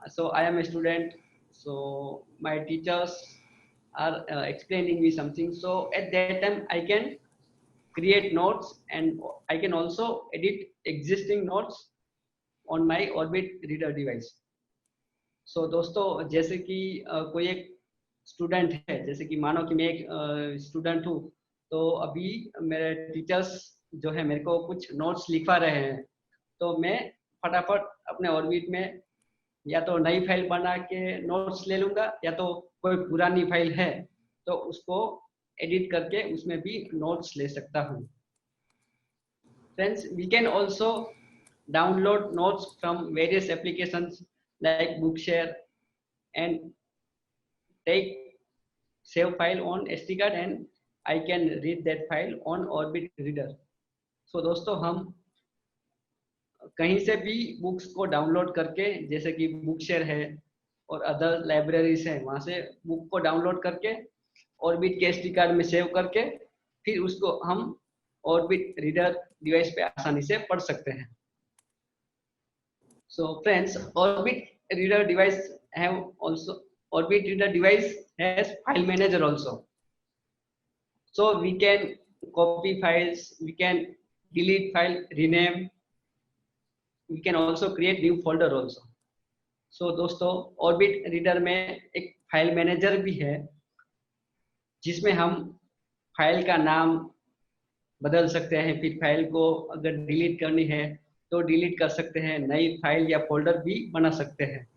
so I am a student, so my teachers are explaining me something. So at that time I can create notes and I can also edit existing notes on my Orbit Reader device. So दोस्तों जैसे कि कोई एक student है, जैसे कि मानो कि मैं एक स्टूडेंट हूँ, तो अभी मेरे टीचर्स जो है मेरे को कुछ नोट्स लिखवा रहे हैं, तो मैं फटाफट अपने ऑर्बिट में या तो नई फाइल बना के नोट्स ले लूंगा, या तो कोई पुरानी फाइल है तो उसको एडिट करके उसमें भी नोट्स ले सकता हूँ. Friends, we can also download notes from various applications like Bookshare and take save file on SD card and I can read that file on Orbit Reader. So दोस्तों हम कहीं से भी बुक्स को डाउनलोड करके, जैसे कि बुकशेयर है और अदर लाइब्रेरीज हैं, वहां से बुक को डाउनलोड करके ऑर्बिट के एसडी कार्ड में सेव करके फिर उसको हम ऑर्बिट रीडर डिवाइस पे आसानी से पढ़ सकते हैं. So friends, Orbit Reader device Orbit Reader device has file manager also. So we can copy files, we can delete file, rename, we can also create new folder also. So दोस्तों Orbit Reader में एक file manager भी है जिसमें हम file का नाम बदल सकते हैं, फिर फाइल को अगर डिलीट करनी है तो डिलीट कर सकते हैं, नई फाइल या फोल्डर भी बना सकते हैं.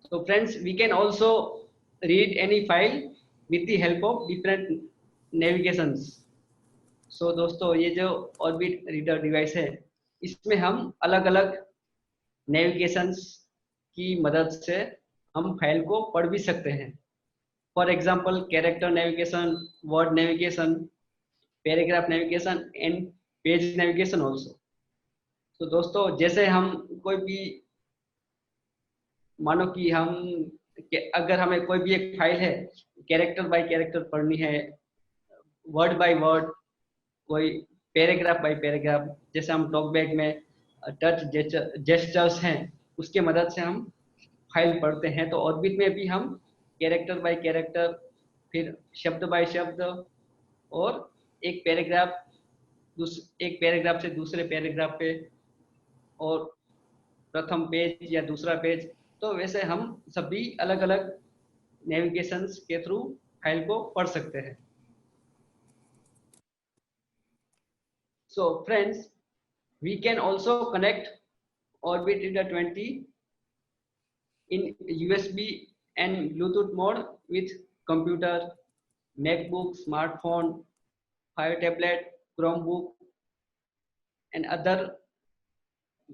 So friends, we can also read any file with the help of different navigations. So दोस्तों ये जो Orbit Reader डिवाइस है, इसमें हम अलग अलग नेविगेशंस की मदद से हम फाइल को पढ़ भी सकते हैं. For example character navigation, word navigation, paragraph navigation and page navigation also. तो दोस्तों जैसे हम कोई भी मानो कि हम अगर हमें कोई भी एक फाइल है कैरेक्टर बाय कैरेक्टर पढ़नी है, वर्ड बाय वर्ड, कोई पैराग्राफ बाय पैराग्राफ, जैसे हम टॉकबैक में टच जेस्चर्स हैं उसके मदद से हम फाइल पढ़ते हैं, तो ऑर्बिट में भी हम कैरेक्टर बाय कैरेक्टर, फिर शब्द बाय शब्द और एक पैराग्राफ से दूसरे पैराग्राफ पे और प्रथम पेज या दूसरा पेज, तो वैसे हम सभी अलग अलग नेविगेशंस के थ्रू फाइल को पढ़ सकते हैं. So friends, we can also connect Orbit Reader 20 in USB and Bluetooth mode with computer, MacBook, smartphone, Fire tablet, Chromebook and other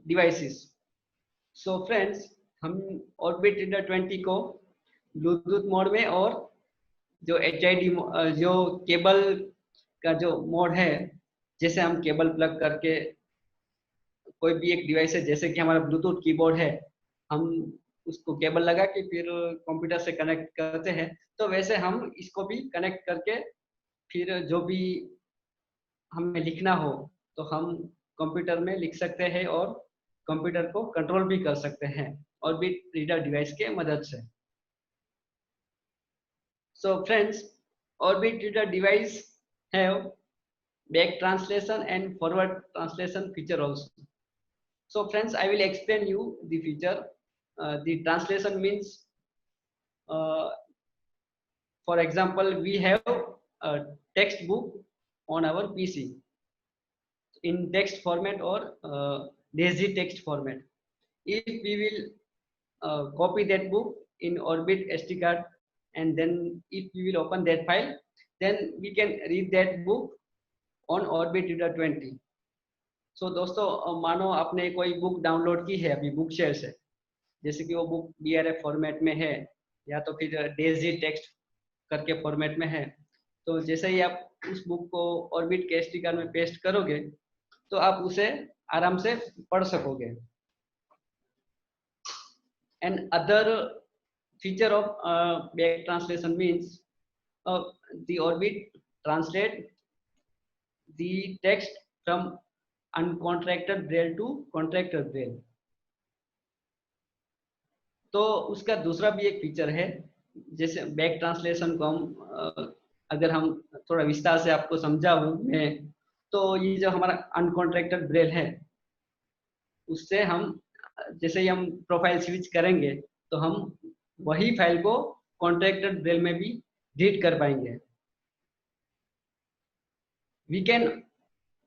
devices. So friends, हम Orbit Reader 20 को Bluetooth मोड में और जो HID जो केबल का जो mode है, जैसे हम केबल प्लग करके कोई भी एक डिवाइस है, जैसे कि हमारा ब्लूटूथ कीबोर्ड है, हम उसको केबल लगा के फिर कंप्यूटर से कनेक्ट करते हैं, तो वैसे हम इसको भी कनेक्ट करके फिर जो भी हमें लिखना हो तो हम कंप्यूटर में लिख सकते हैं और कंप्यूटर को कंट्रोल भी कर सकते हैं ऑर्बिट रीडर डिवाइस के मदद से. So friends, Orbit Reader device have back translation and forward translation feature also. So friends, I will explain you the feature. The translation means, for example, we have a textbook on our PC in text format or DAISY text format. If we will copy that book in Orbit SD card, and then if we will open that file, then we can read that book on Orbit Reader 20. So दोस्तों मानो आपने कोई book download की है अभी book share से, जैसे कि वो बुक BRF फॉर्मेट में है या तो फिर DAISY टेक्स्ट करके फॉर्मेट में है, तो जैसे ही आप उस बुक को ऑर्बिट के SD कार्ड में पेस्ट करोगे तो आप उसे आराम से पढ़ सकोगे. And other feature of back translation means the Orbit translate the text from uncontracted braille to contracted braille. तो उसका दूसरा भी एक फीचर है जैसे बैक ट्रांसलेशन को हम अगर हम थोड़ा विस्तार से आपको समझाऊं मैं, तो ये जो हमारा अनकॉन्ट्रैक्टेड ब्रेल है, उससे हम जैसे ही हम प्रोफाइल स्विच करेंगे तो हम वही फाइल को कॉन्ट्रैक्टेड ब्रेल में भी रीड कर पाएंगे। We can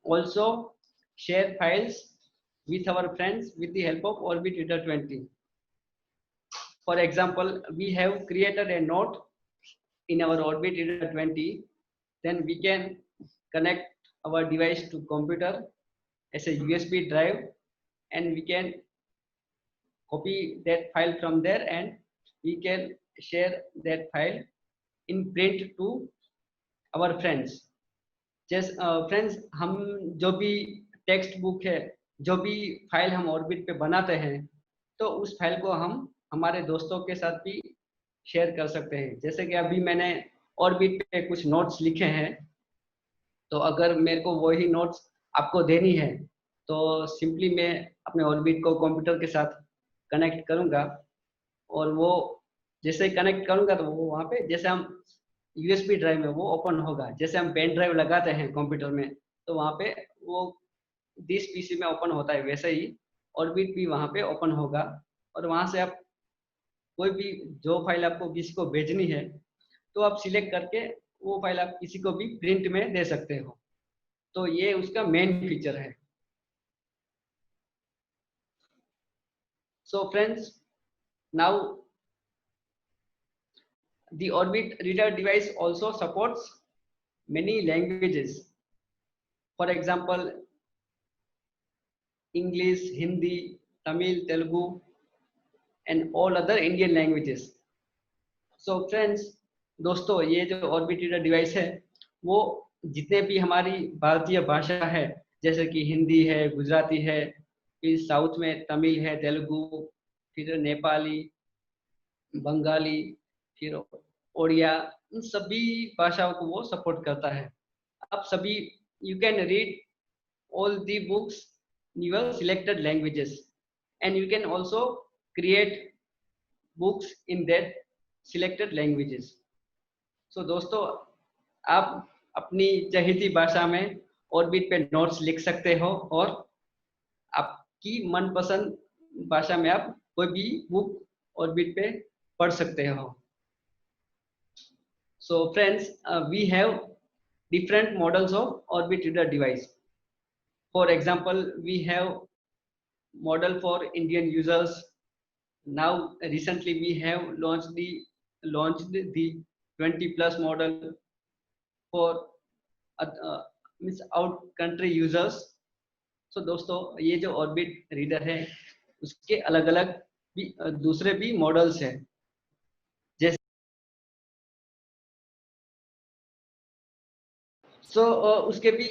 also share files with our friends with the help of Orbit Reader 20. For example, we have created a note in our Orbit Reader 20. Then we can connect our device to computer as a USB drive, and we can copy that file from there, and we can share that file in print to our friends. जैसे friends, हम जो भी text book है, जो भी file हम orbit पे बनाते हैं, तो उस फाइल को हम हमारे दोस्तों के साथ भी शेयर कर सकते हैं। जैसे कि अभी मैंने ऑर्बिट पे कुछ नोट्स लिखे हैं, तो अगर मेरे को वही नोट्स आपको देनी है तो सिंपली मैं अपने ऑर्बिट को कंप्यूटर के साथ कनेक्ट करूंगा, और वो जैसे ही कनेक्ट करूंगा तो वो वहाँ पे जैसे हम यूएसबी ड्राइव में वो ओपन होगा, जैसे हम पेन ड्राइव लगाते हैं कंप्यूटर में तो वहाँ पे वो दिस पीसी में ओपन होता है, वैसे ही ऑर्बिट भी वहाँ पे ओपन होगा। और वहाँ से आप कोई भी जो फाइल आपको किसी को भेजनी है तो आप सिलेक्ट करके वो फाइल आप किसी को भी प्रिंट में दे सकते हो। तो ये उसका मेन फीचर है। So friends, now the Orbit Reader device also supports many languages. For example, English, Hindi, Tamil, Telugu, and all other Indian languages. So friends, दोस्तों, ये जो Orbit Reader device है वो जितने भी हमारी भारतीय भाषा है, जैसे कि हिंदी है, गुजराती है, फिर साउथ में तमिल है, तेलुगु, फिर नेपाली, बंगाली, फिर ओडिया, इन सभी भाषाओं को वो सपोर्ट करता है। आप सभी you can read all the books in your selected languages, and you can also create books in that selected languages. So दोस्तों, आप अपनी चहेती भाषा में ऑर्बिट पे नोट्स लिख सकते हो, और आपकी मनपसंद भाषा में आप कोई भी बुक ऑर्बिट पे पढ़ सकते हो। So friends, we have different models of Orbit Reader device. For example, we have model for Indian users. Now recently we have launched the 20 plus model for means out country users. So दोस्तों, ये जो Orbit Reader है उसके अलग अलग भी दूसरे भी मॉडल्स हैं। उसके भी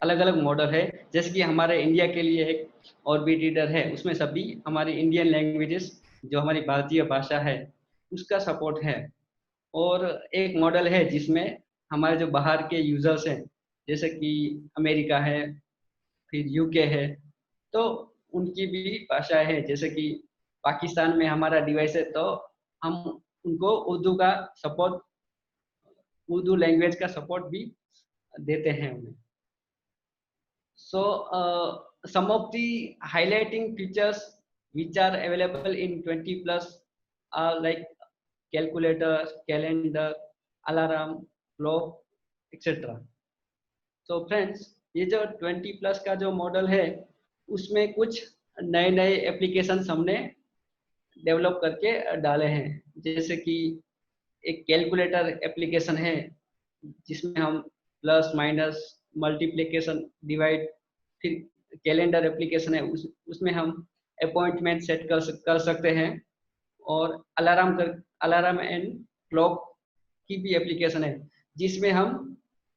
अलग अलग मॉडल है। जैसे कि हमारे इंडिया के लिए एक ऑर्बिट रीडर है, उसमें सभी हमारी इंडियन लैंग्वेजेस जो हमारी भारतीय भाषा है उसका सपोर्ट है। और एक मॉडल है जिसमें हमारे जो बाहर के यूजर्स हैं, जैसे कि अमेरिका है, फिर यूके है, तो उनकी भी भाषा है। जैसे कि पाकिस्तान में हमारा डिवाइस है तो हम उनको उर्दू लैंग्वेज का सपोर्ट भी देते हैं उन्हें। So some of the highlighting features which are available in 20 plus are like calculator, calendar, alarm, clock, etc. So friends, ये जो 20 plus का जो मॉडल है उसमें कुछ नए नए एप्लीकेशंस हमने डेवलप करके डाले हैं। जैसे कि एक कैलकुलेटर एप्लीकेशन है जिसमें हम प्लस माइनस मल्टीप्लिकेशन डिवाइड, फिर कैलेंडर एप्लीकेशन है उसमें हम अपॉइंटमेंट सेट कर सकते हैं, और अलार्म एंड क्लॉक की भी एप्लीकेशन है जिसमें हम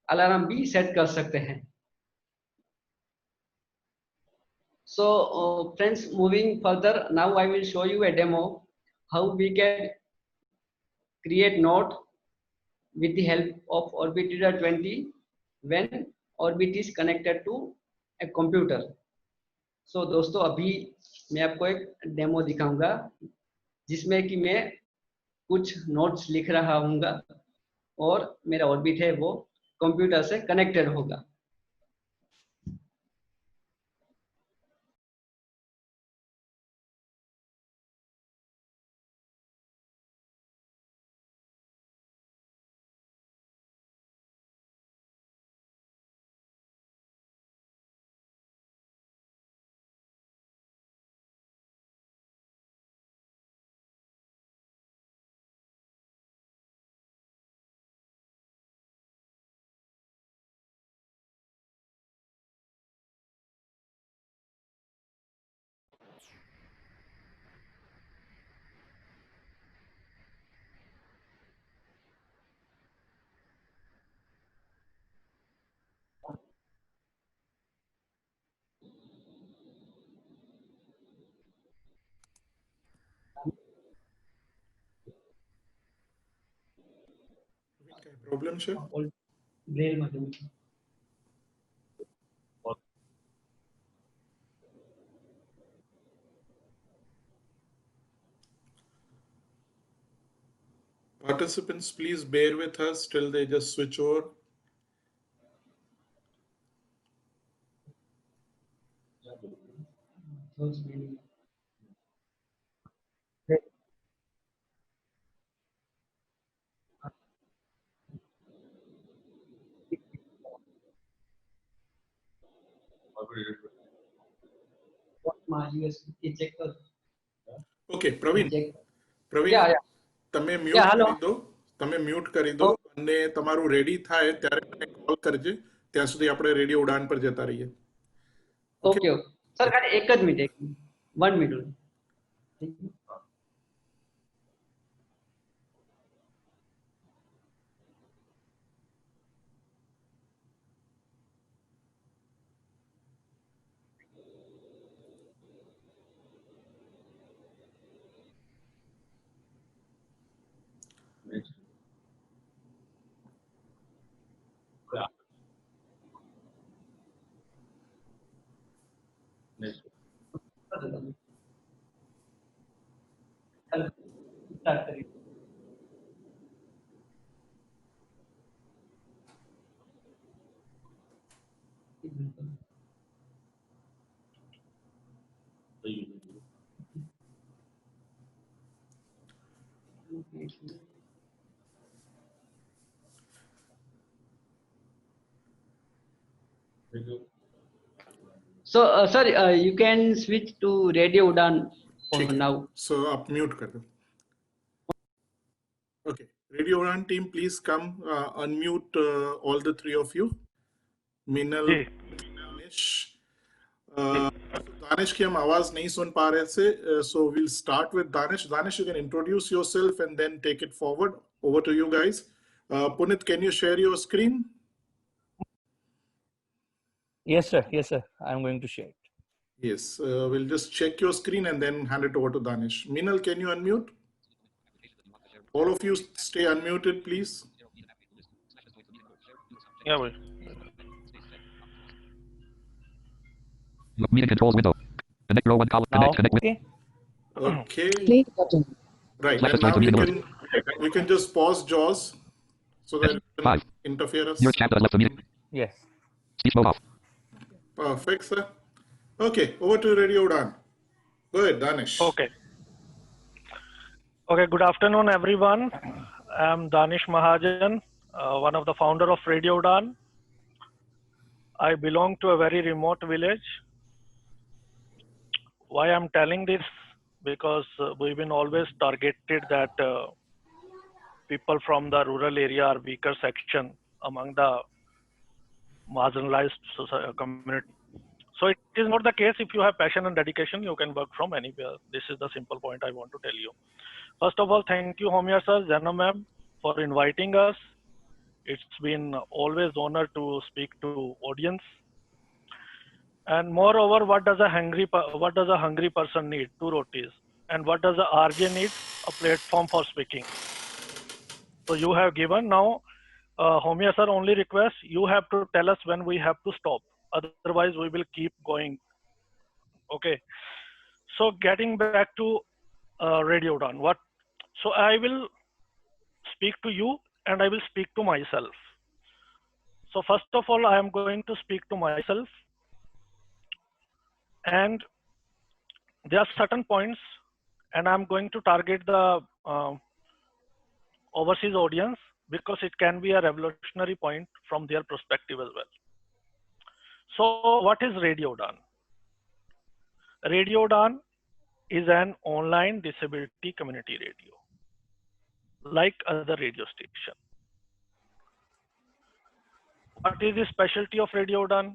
अलार्म भी सेट कर सकते हैं। So friends, moving further, now I will show you a demo how we can create note with the help of Orbit Reader 20 when Orbit is connected to a computer. So दोस्तों, अभी मैं आपको एक demo दिखाऊंगा जिसमें कि मैं कुछ नोट्स लिख रहा हूँगा और मेरा ऑर्बिट है वो कंप्यूटर से कनेक्टेड होगा। प्रॉब्लम છે? ब्रेल माध्यम Participants, please bear with us till they just switch over. Okay, Praveen. Praveen, Yeah, yeah. તમે મ્યુટ Yeah, hello. કરી દો. તમે મ્યુટ કરી દો અને તમારું રેડી થાય ત્યારે મને કોલ કરજે. ત્યાં સુધી આપણે રેડિયો ઉડાન પર જતા રહીએ. ઓકે ઓકે સર ખાલી એક જ minute 1 minute. So, sir, you can switch to Radio Udan for now. So, आप म्यूट कर दो. Okay, Radio Udan team, please come unmute all the three of you. Minal, Danish. Danish की हम आवाज नहीं सुन पा रहे थे, so we'll start with Danish. Danish, you can introduce yourself and then take it forward. Over to you guys. Punit, can you share your screen? Yes, sir. Yes, sir. I'm going to share it. Yes, we'll just check your screen and then hand it over to Danish. Minal, can you unmute? All of you stay unmuted, please. Yeah, boy. Meeting controls window. Connect row one column. Connect. Connect with. Okay. Right. And now we can just pause JAWS so that it can interfere us. Your chat that left the meeting. Yes. Speech mode off. Perfect, sir. Okay, over to Radio Udan. Go ahead, Danish. Okay. Okay, good afternoon, everyone. I'm Danish Mahajan, one of the founder of Radio Udan. I belong to a very remote village. Why I'm telling this? Because we've been always targeted that people from the rural area are weaker section among the marginalized community. So it is not the case. If you have passion and dedication, you can work from anywhere. This is the simple point I want to tell you. First of all, thank you, Homia sir, Jana ma'am, for inviting us. It's been always honor to speak to audience. And moreover, what does a hungry person need? 2 rotis. And what does a RJ need? A platform for speaking. So you have given now. Homia sir, only request you have to tell us when we have to stop. Otherwise, we will keep going. Okay. So getting back to Radio Udan, so I will speak to you and I will speak to myself. So first of all, I am going to speak to myself, and there are certain points, and I'm going to target the overseas audience because it can be a revolutionary point from their perspective as well. So what is Radio Udaan? Radio Udaan is an online disability community radio, like other radio station. What is the specialty of Radio Udaan?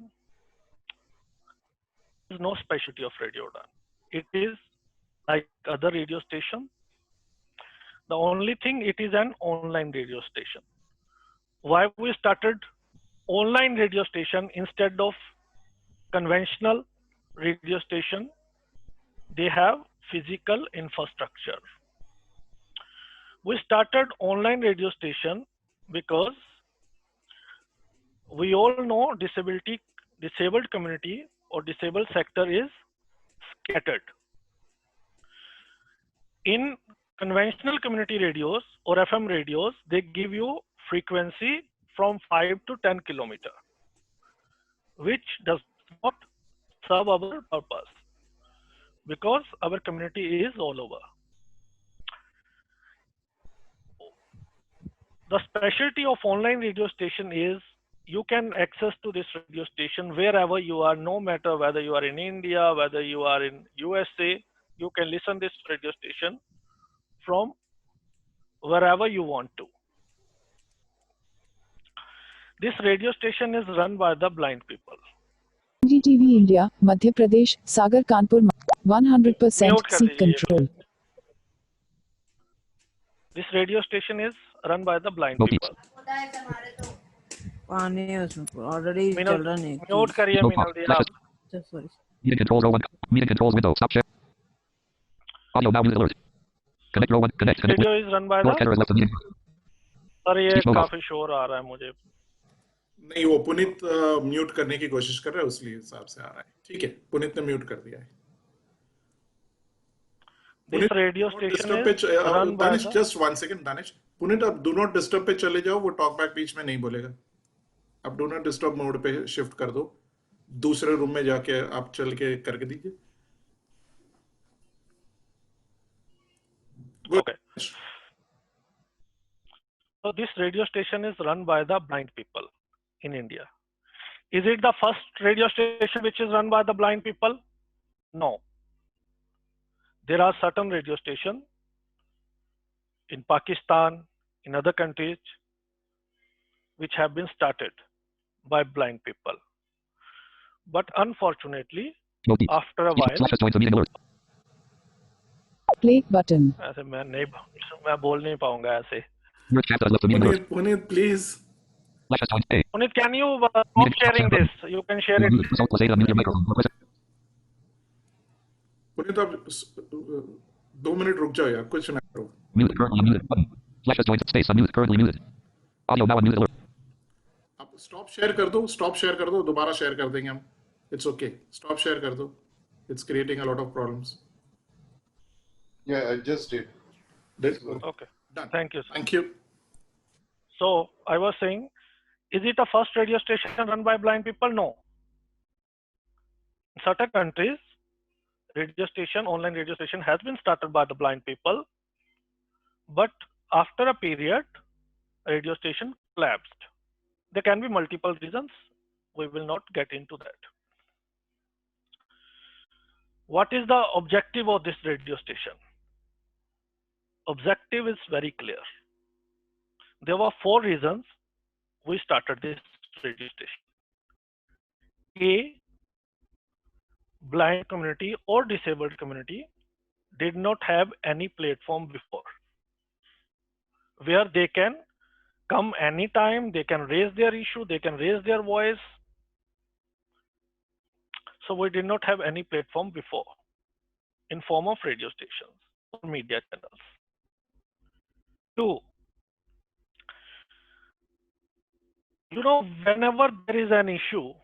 There is no specialty of Radio Udaan. It is like other radio station. The only thing, it is an online radio station. Why we started online radio station instead of conventional radio station? They have physical infrastructure. We started online radio station because we all know disabled community or disabled sector is scattered. In conventional community radios or FM radios, they give you frequency from 5 to 10 kilometer, which does not serve our purpose because our community is all over. The specialty of online radio station is you can access to this radio station wherever you are, no matter whether you are in India, whether you are in USA, you can listen this radio station from wherever you want to. This radio station is run by the blind people. NDTV India, Madhya Pradesh, Sagar Kanpur, 100% seat control. This radio station is run by the blind people. Already Mute करिए मीनल दी आप. Sorry. Meeting controls row 1. Meeting controls window. Stop share. Audio now mute alert. Connect row 1. Connect. Connect. Radio is run by North the. Canada left the meeting. Sir ये Speech mode off. काफी शोर आ रहा है मुझे. नहीं, वो Puneet mute करने की कोशिश कर रहा है, उसलिए हिसाब से आ रहा है. ठीक है, पुनीत ने म्यूट कर दिया है. This radio station is run by Danish, the. just 1 second, Danish. Puneet, आप डू नॉट डिस्टर्ब पे चले जाओ, वो टॉक बैक बीच में नहीं बोलेगा. आप डू नॉट डिस्टर्ब मोड पे शिफ्ट कर दो, दूसरे रूम में जाके आप चल के करके दीजिए. Okay. So this radio station is run by the blind people in India. Is it the first radio station which is run by the blind people? No. There are certain radio stations in Pakistan, in other countries, which have been started by blind people. But unfortunately, after a while, Flashes joins the meeting alert. Play button. ऐसे मैं बोल नहीं पाऊंगा ऐसे. Your chat has left the meeting alert. Puneet, please. Flashes joins A. Punit, can you stop sharing this? You can share it. Result plus A. Unmute your microphone. Press it. Puneet, आप 2 minute रुक जाओ यार, कुछ ना करो. Mute currently muted button. Flashes joins space unmute currently muted. Audio now unmute alert. आप stop share कर दो, स्टॉप शेयर कर दो, दोबारा शेयर कर देंगे हम. इट्स ओके, स्टॉप शेयर कर दो. It's creating a lot of problems. Yeah, I just did. Okay. Done. Thank you, sir. Thank you. So I was saying, is it a first radio station run by blind people? No. In certain countries, online radio station has been started by the blind people, but after a period, radio station collapsed. There can be multiple reasons. We will not get into that. What is the objective of this radio station? Objective is very clear. There were 4 reasons we started this radio station. A, blind community or disabled community did not have any platform before where they can come anytime, they can raise their issue, they can raise their voice. So we did not have any platform before in form of radio stations or media channels. 2, whenever there is an issue,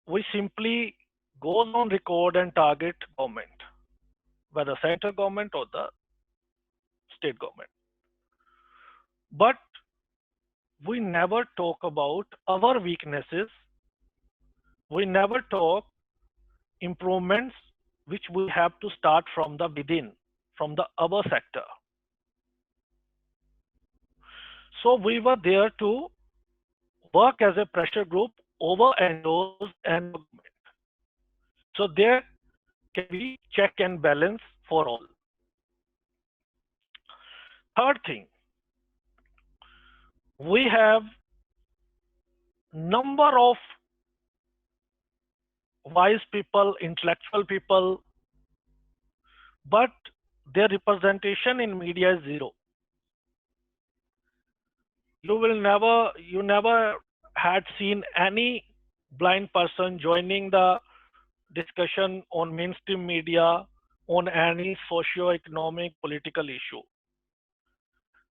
we simply go on record and target government, whether central government or the state government. but we never talk about our weaknesses. We never talk improvements which we have to start from the within, from the our sector. So we were there to work as a pressure group over NGOs and government. So there can be check and balance for all. Third thing, we have number of wise people, intellectual people, but their representation in media is zero. You never had seen any blind person joining the discussion on mainstream media on any socio-economic political issue.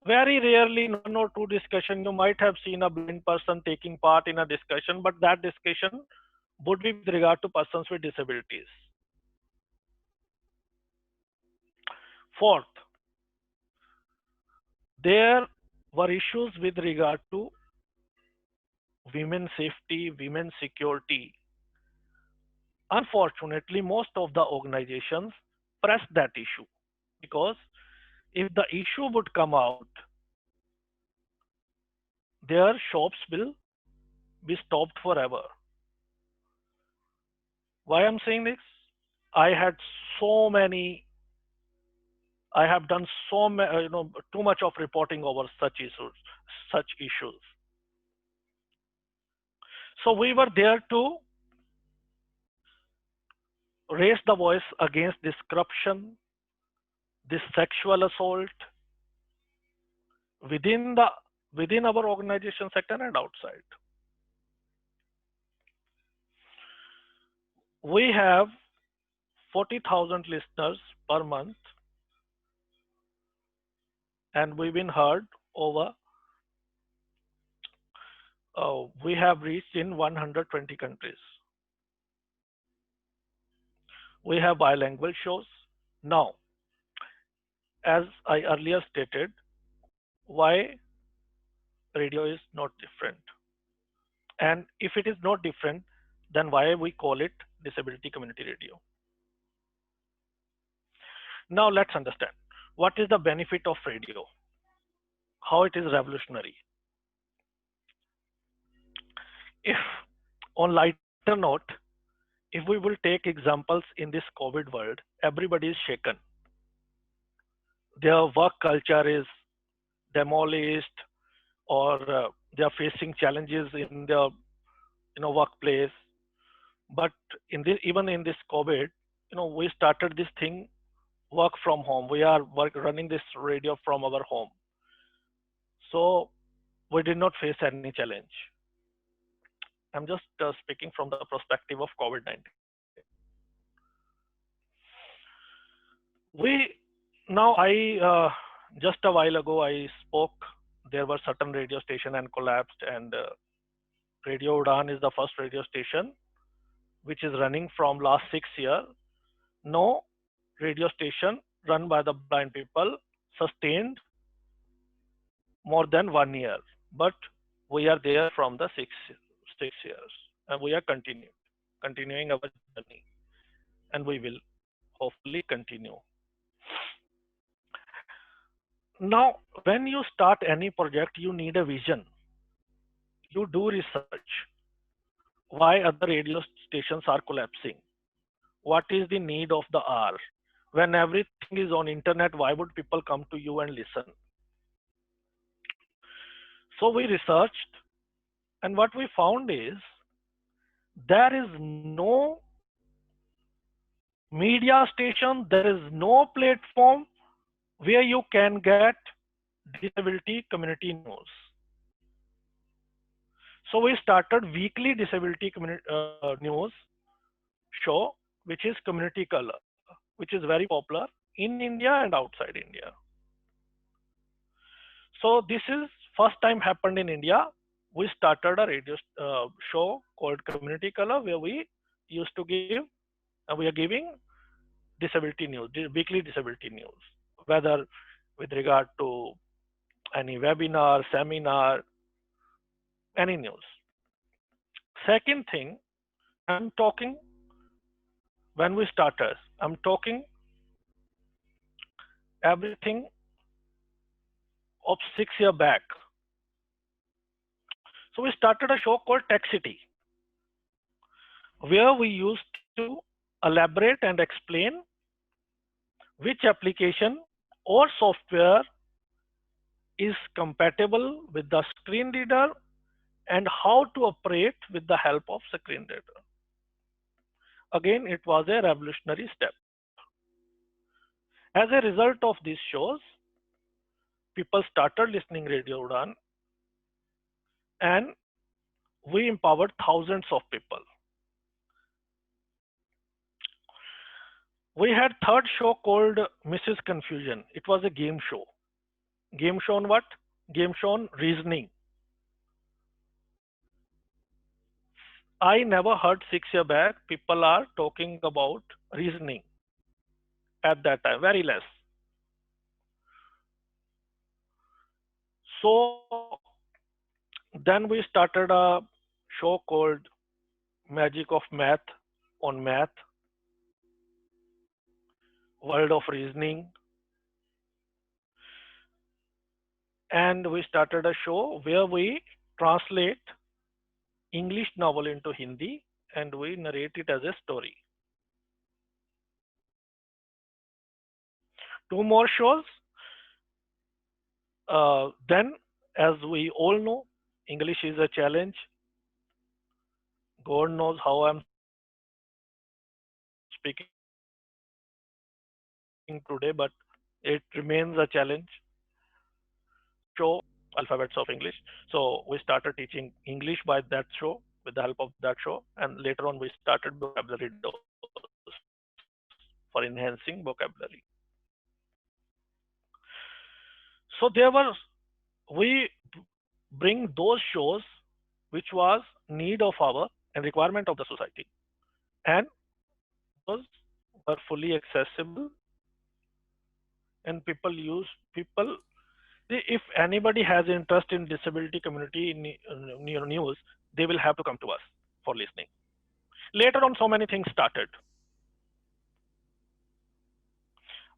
Very rarely, in one or two discussion, you might have seen a blind person taking part in a discussion, but that discussion would be with regard to persons with disabilities. Fourth, there were issues with regard to women's safety, women's security. Unfortunately, most of the organizations press that issue because if the issue would come out, their shops will be stopped forever. Why I'm saying this? I have done too much of reporting over such issues. So we were there to raise the voice against this corruption, this sexual assault within our organization sector and outside. We have 40,000 listeners per month, and we've been heard over. We have reached in 120 countries. We have bilingual shows. Now, as I earlier stated, why radio is not different? And if it is not different, then why we call it Disability Community Radio? Now let's understand what is the benefit of radio, how it is revolutionary. If on lighter note, if we will take examples in this COVID world, everybody is shaken. Their work culture is demolished, or they are facing challenges in their workplace. But even in this COVID, we started this thing, work from home. We are running this radio from our home. So we did not face any challenge. I'm just speaking from the perspective of COVID-19. Just a while ago, I spoke, there were certain radio station and collapsed, and Radio Udan is the first radio station which is running from last 6 years. No radio station run by the blind people sustained more than 1 year, but we are there from the 6 years, and we are continuing our journey, and we will hopefully continue. Now, when you start any project, you need a vision. You do research. Why other radio stations are collapsing? What is the need of the hour? When everything is on internet, why would people come to you and listen? So we researched, and what we found is there is no media station, there is no platform where you can get disability community news. So we started weekly disability news show, which is Community Color, which is very popular in India and outside India. So this is first time happened in India. We started a radio show called Community Color, where we used to give, we are giving disability news, weekly disability news, whether with regard to any webinar, seminar, any news. Second thing, I'm talking when we started, I'm talking everything of 6 years back. So we started a show called Tech City, where we used to elaborate and explain which application or software is compatible with the screen reader and how to operate with the help of screen reader. Again, it was a revolutionary step. As a result of these shows, people started listening Radio Udan, and we empowered thousands of people. We had third show called Mrs. Confusion. It was a game show. Game show on what? Game show on reasoning. I never heard 6 years back people are talking about reasoning at that time, very less. So then we started a show called Magic of Math on Math, World of Reasoning. And we started a show where we translate English novel into Hindi and we narrate it as a story. 2 more shows. Then, as we all know, English is a challenge. God knows how I'm speaking today, but it remains a challenge. Show alphabets of English. So we started teaching English by that show, with the help of that show, and later on we started vocabulary dose for enhancing vocabulary. So we bring those shows which was need of our and requirement of the society, and those were fully accessible, and if anybody has interest in disability community in news, they will have to come to us for listening. Later on, so many things started.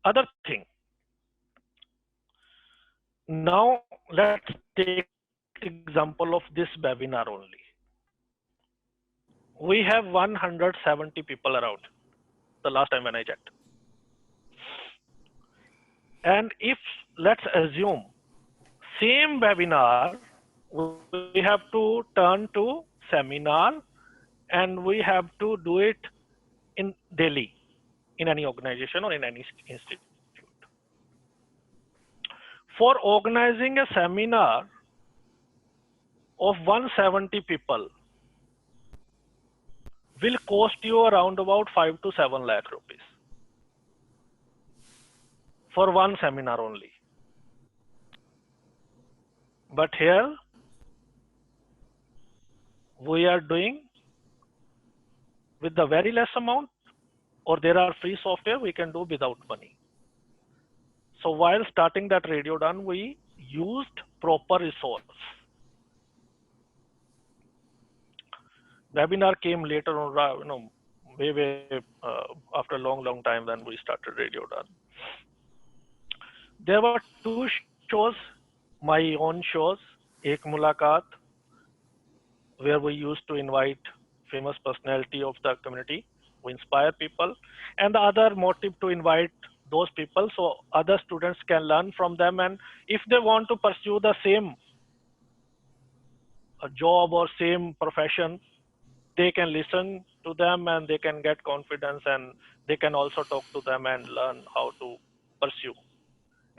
Other thing. Now let's take example of this webinar only. We have 170 people around the last time when I checked. And if let's assume same webinar, we have to turn to seminar and we have to do it in Delhi, in any organization or in any institute. For organizing a seminar of 170 people will cost you around about 5 to 7 lakh rupees for one seminar only. But here we are doing with the very less amount, or there are free software we can do without money. So while starting that Radio Udan, we used proper resource. Webinar came later on, way after a long time then we started Radio Udan. There were 2 shows, my own shows, Ek Mulaqat, where we used to invite famous personality of the community, we inspire people, and the other motive to invite those people so other students can learn from them, and if they want to pursue the same job or same profession, they can listen to them and they can get confidence, and they can also talk to them and learn how to pursue.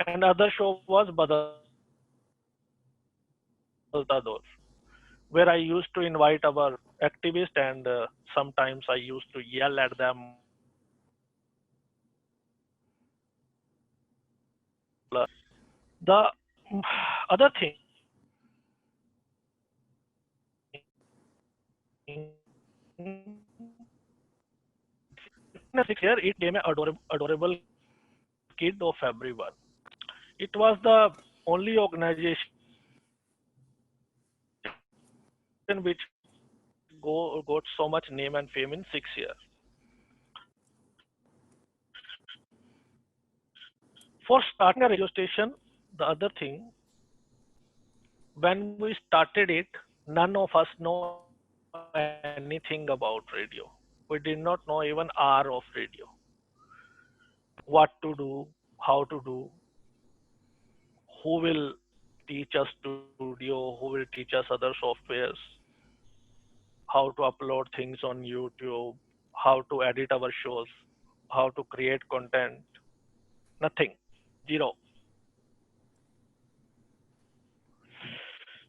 And other show was Badalta Daur, where I used to invite our activists, and sometimes I used to yell at them. The other thing, here it became an adorable kid of everyone. It was the only organization which got so much name and fame in 6 years. For starting a radio station, the other thing, when we started it, none of us know anything about radio. We did not know even R of radio. What to do, how to do, who will teach us studio, who will teach us other softwares, how to upload things on YouTube, how to edit our shows, how to create content. Nothing. Zero.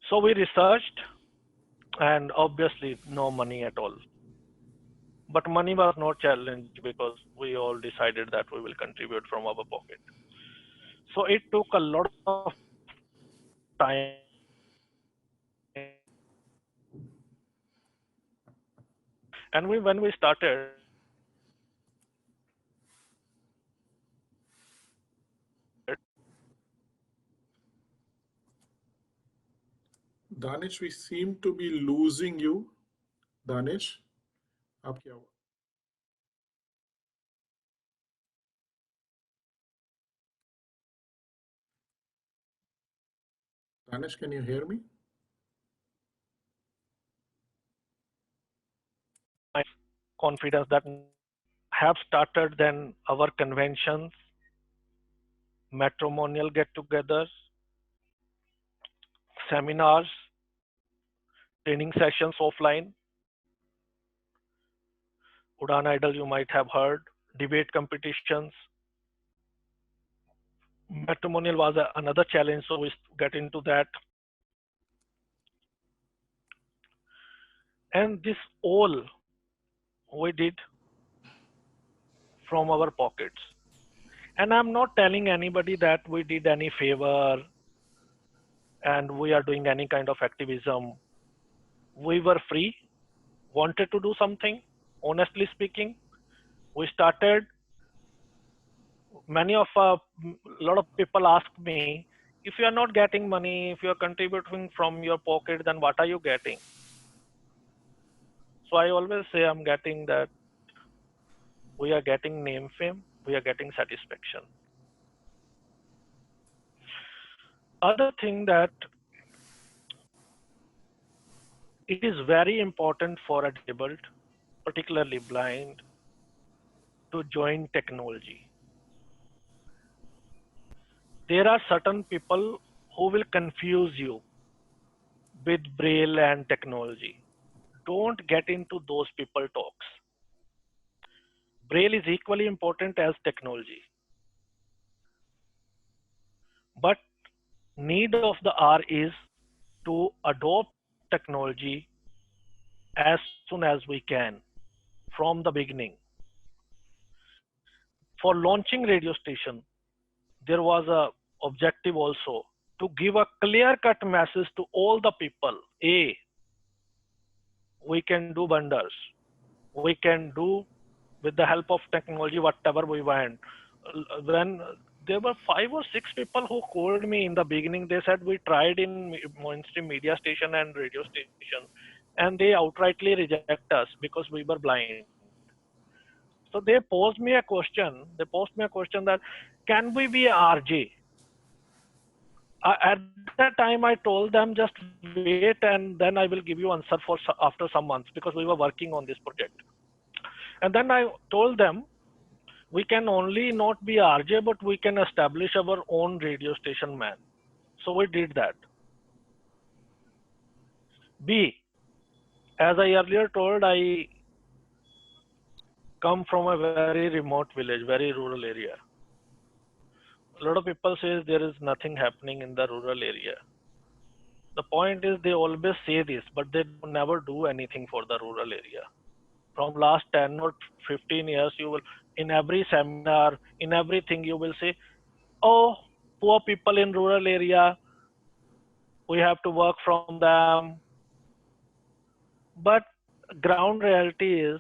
So we researched, and obviously no money at all. But money was not challenged because we all decided that we will contribute from our pocket. So it took a lot of time. And when we started, Danish, we seem to be losing you. Danish, आप क्या हुआ? Danish, can you hear me? confidence that have started then our conventions, matrimonial get-togethers, seminars, training sessions offline. Udan Idol you might have heard, debate competitions. Matrimonial was another challenge, so we get into that. And this all we did from our pockets. And I'm not telling anybody that we did any favor and we are doing any kind of activism. We were free, wanted to do something, honestly speaking. We started, a lot of people ask me, if you are not getting money, if you are contributing from your pocket, then what are you getting? So I always say I'm getting that we are getting name fame, we are getting satisfaction. Other thing that it is very important for a disabled, particularly blind, to join technology. There are certain people who will confuse you with Braille and technology. Don't get into those people talks. Braille is equally important as technology. But need of the hour is to adopt technology as soon as we can from the beginning. For launching radio station, there was a objective also to give a clear-cut message to all the people. A, we can do wonders. We can do with the help of technology whatever we want. When there were 5 or 6 people who called me in the beginning, they said we tried in mainstream media station and radio station, and they outrightly reject us because we were blind. So they posed me a question. They posed me a question that, can we be a RJ? At that time, I told them just wait, and then I will give you answer for after some months because we were working on this project. And then I told them, we can only not be RJ, but we can establish our own radio station, man. So we did that. B, as I earlier told, I come from a very remote village, very rural area. A lot of people say there is nothing happening in the rural area. The point is they always say this, but they never do anything for the rural area. From last 10 or 15 years, you will, in every seminar, in everything, you will say, oh, poor people in rural area, we have to work from them. But ground reality is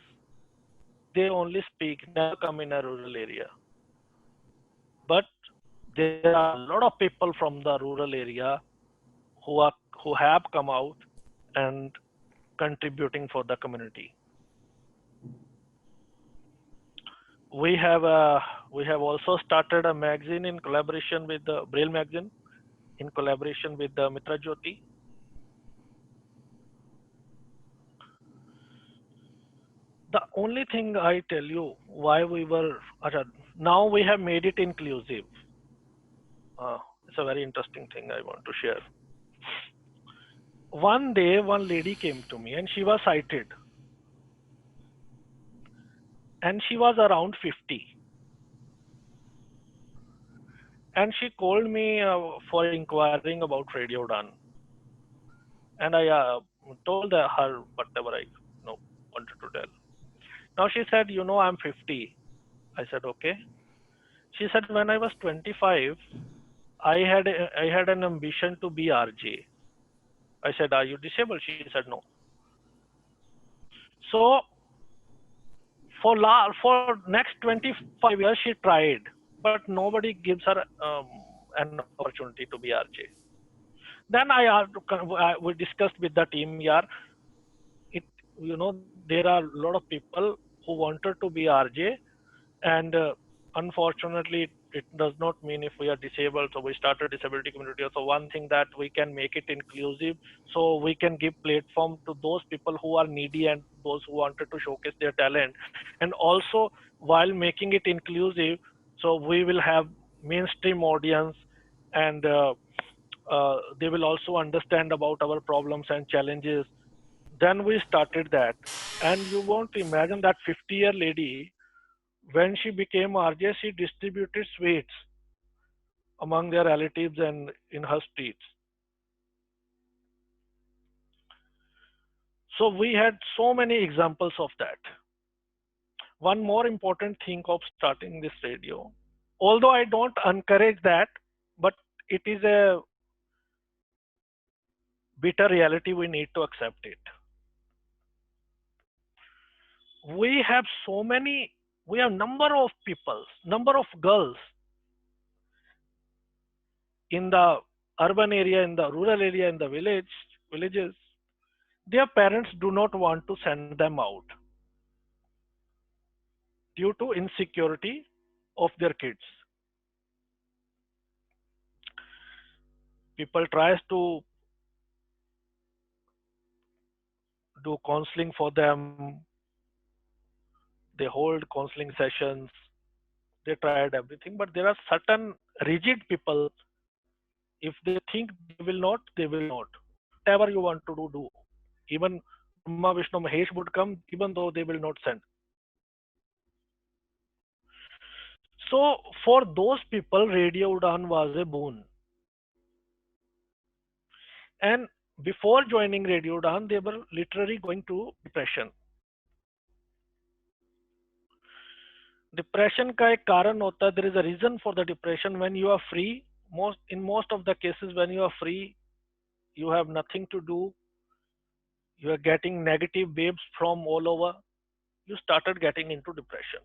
they only speak, never come in a rural area. But there are a lot of people from the rural area who have come out and contributing for the community. We have also started a magazine in collaboration with the Braille magazine, in collaboration with the Mitra Jyoti. The only thing I tell you why we were now we have made it inclusive. It's a very interesting thing I want to share. One day, one lady came to me and she was sighted, and she was around 50. And she called me for inquiring about Radio Done. And I told her whatever I wanted to tell. Now she said, I'm 50. I said, okay. She said, when I was 25, I had an ambition to be RJ. I said, are you disabled? She said, no. So for next 25 years, she tried, but nobody gives her an opportunity to be RJ. Then we discussed with the team, there are a lot of people who wanted to be RJ, and unfortunately, it does not mean if we are disabled. So we started disability community. So one thing that we can make it inclusive, so we can give platform to those people who are needy and those who wanted to showcase their talent. And also, while making it inclusive, so we will have mainstream audience, and they will also understand about our problems and challenges. Then we started that, and you won't imagine that 50-year lady, when she became RJ, she distributed sweets among their relatives and in her streets. So we had so many examples of that. One more important thing of starting this radio, although I don't encourage that, but it is a bitter reality, we need to accept it. We have number of people, number of girls in the urban area, in the rural area, in the villages, their parents do not want to send them out due to insecurity of their kids. People tries to do counseling for them. They hold counseling sessions. They tried everything, but there are certain rigid people. If they think they will not, they will not. Whatever you want to do. Even Brahma, Vishnu, Mahesh would come, even though they will not send. So for those people, Radio Udaan was a boon. And before joining Radio Udaan, they were literally going to depression. Depression का एक कारण होता है, there is a reason for the depression. When you are free, in most of the cases when you are free, you have nothing to do, you are getting negative waves from all over, you started getting into depression.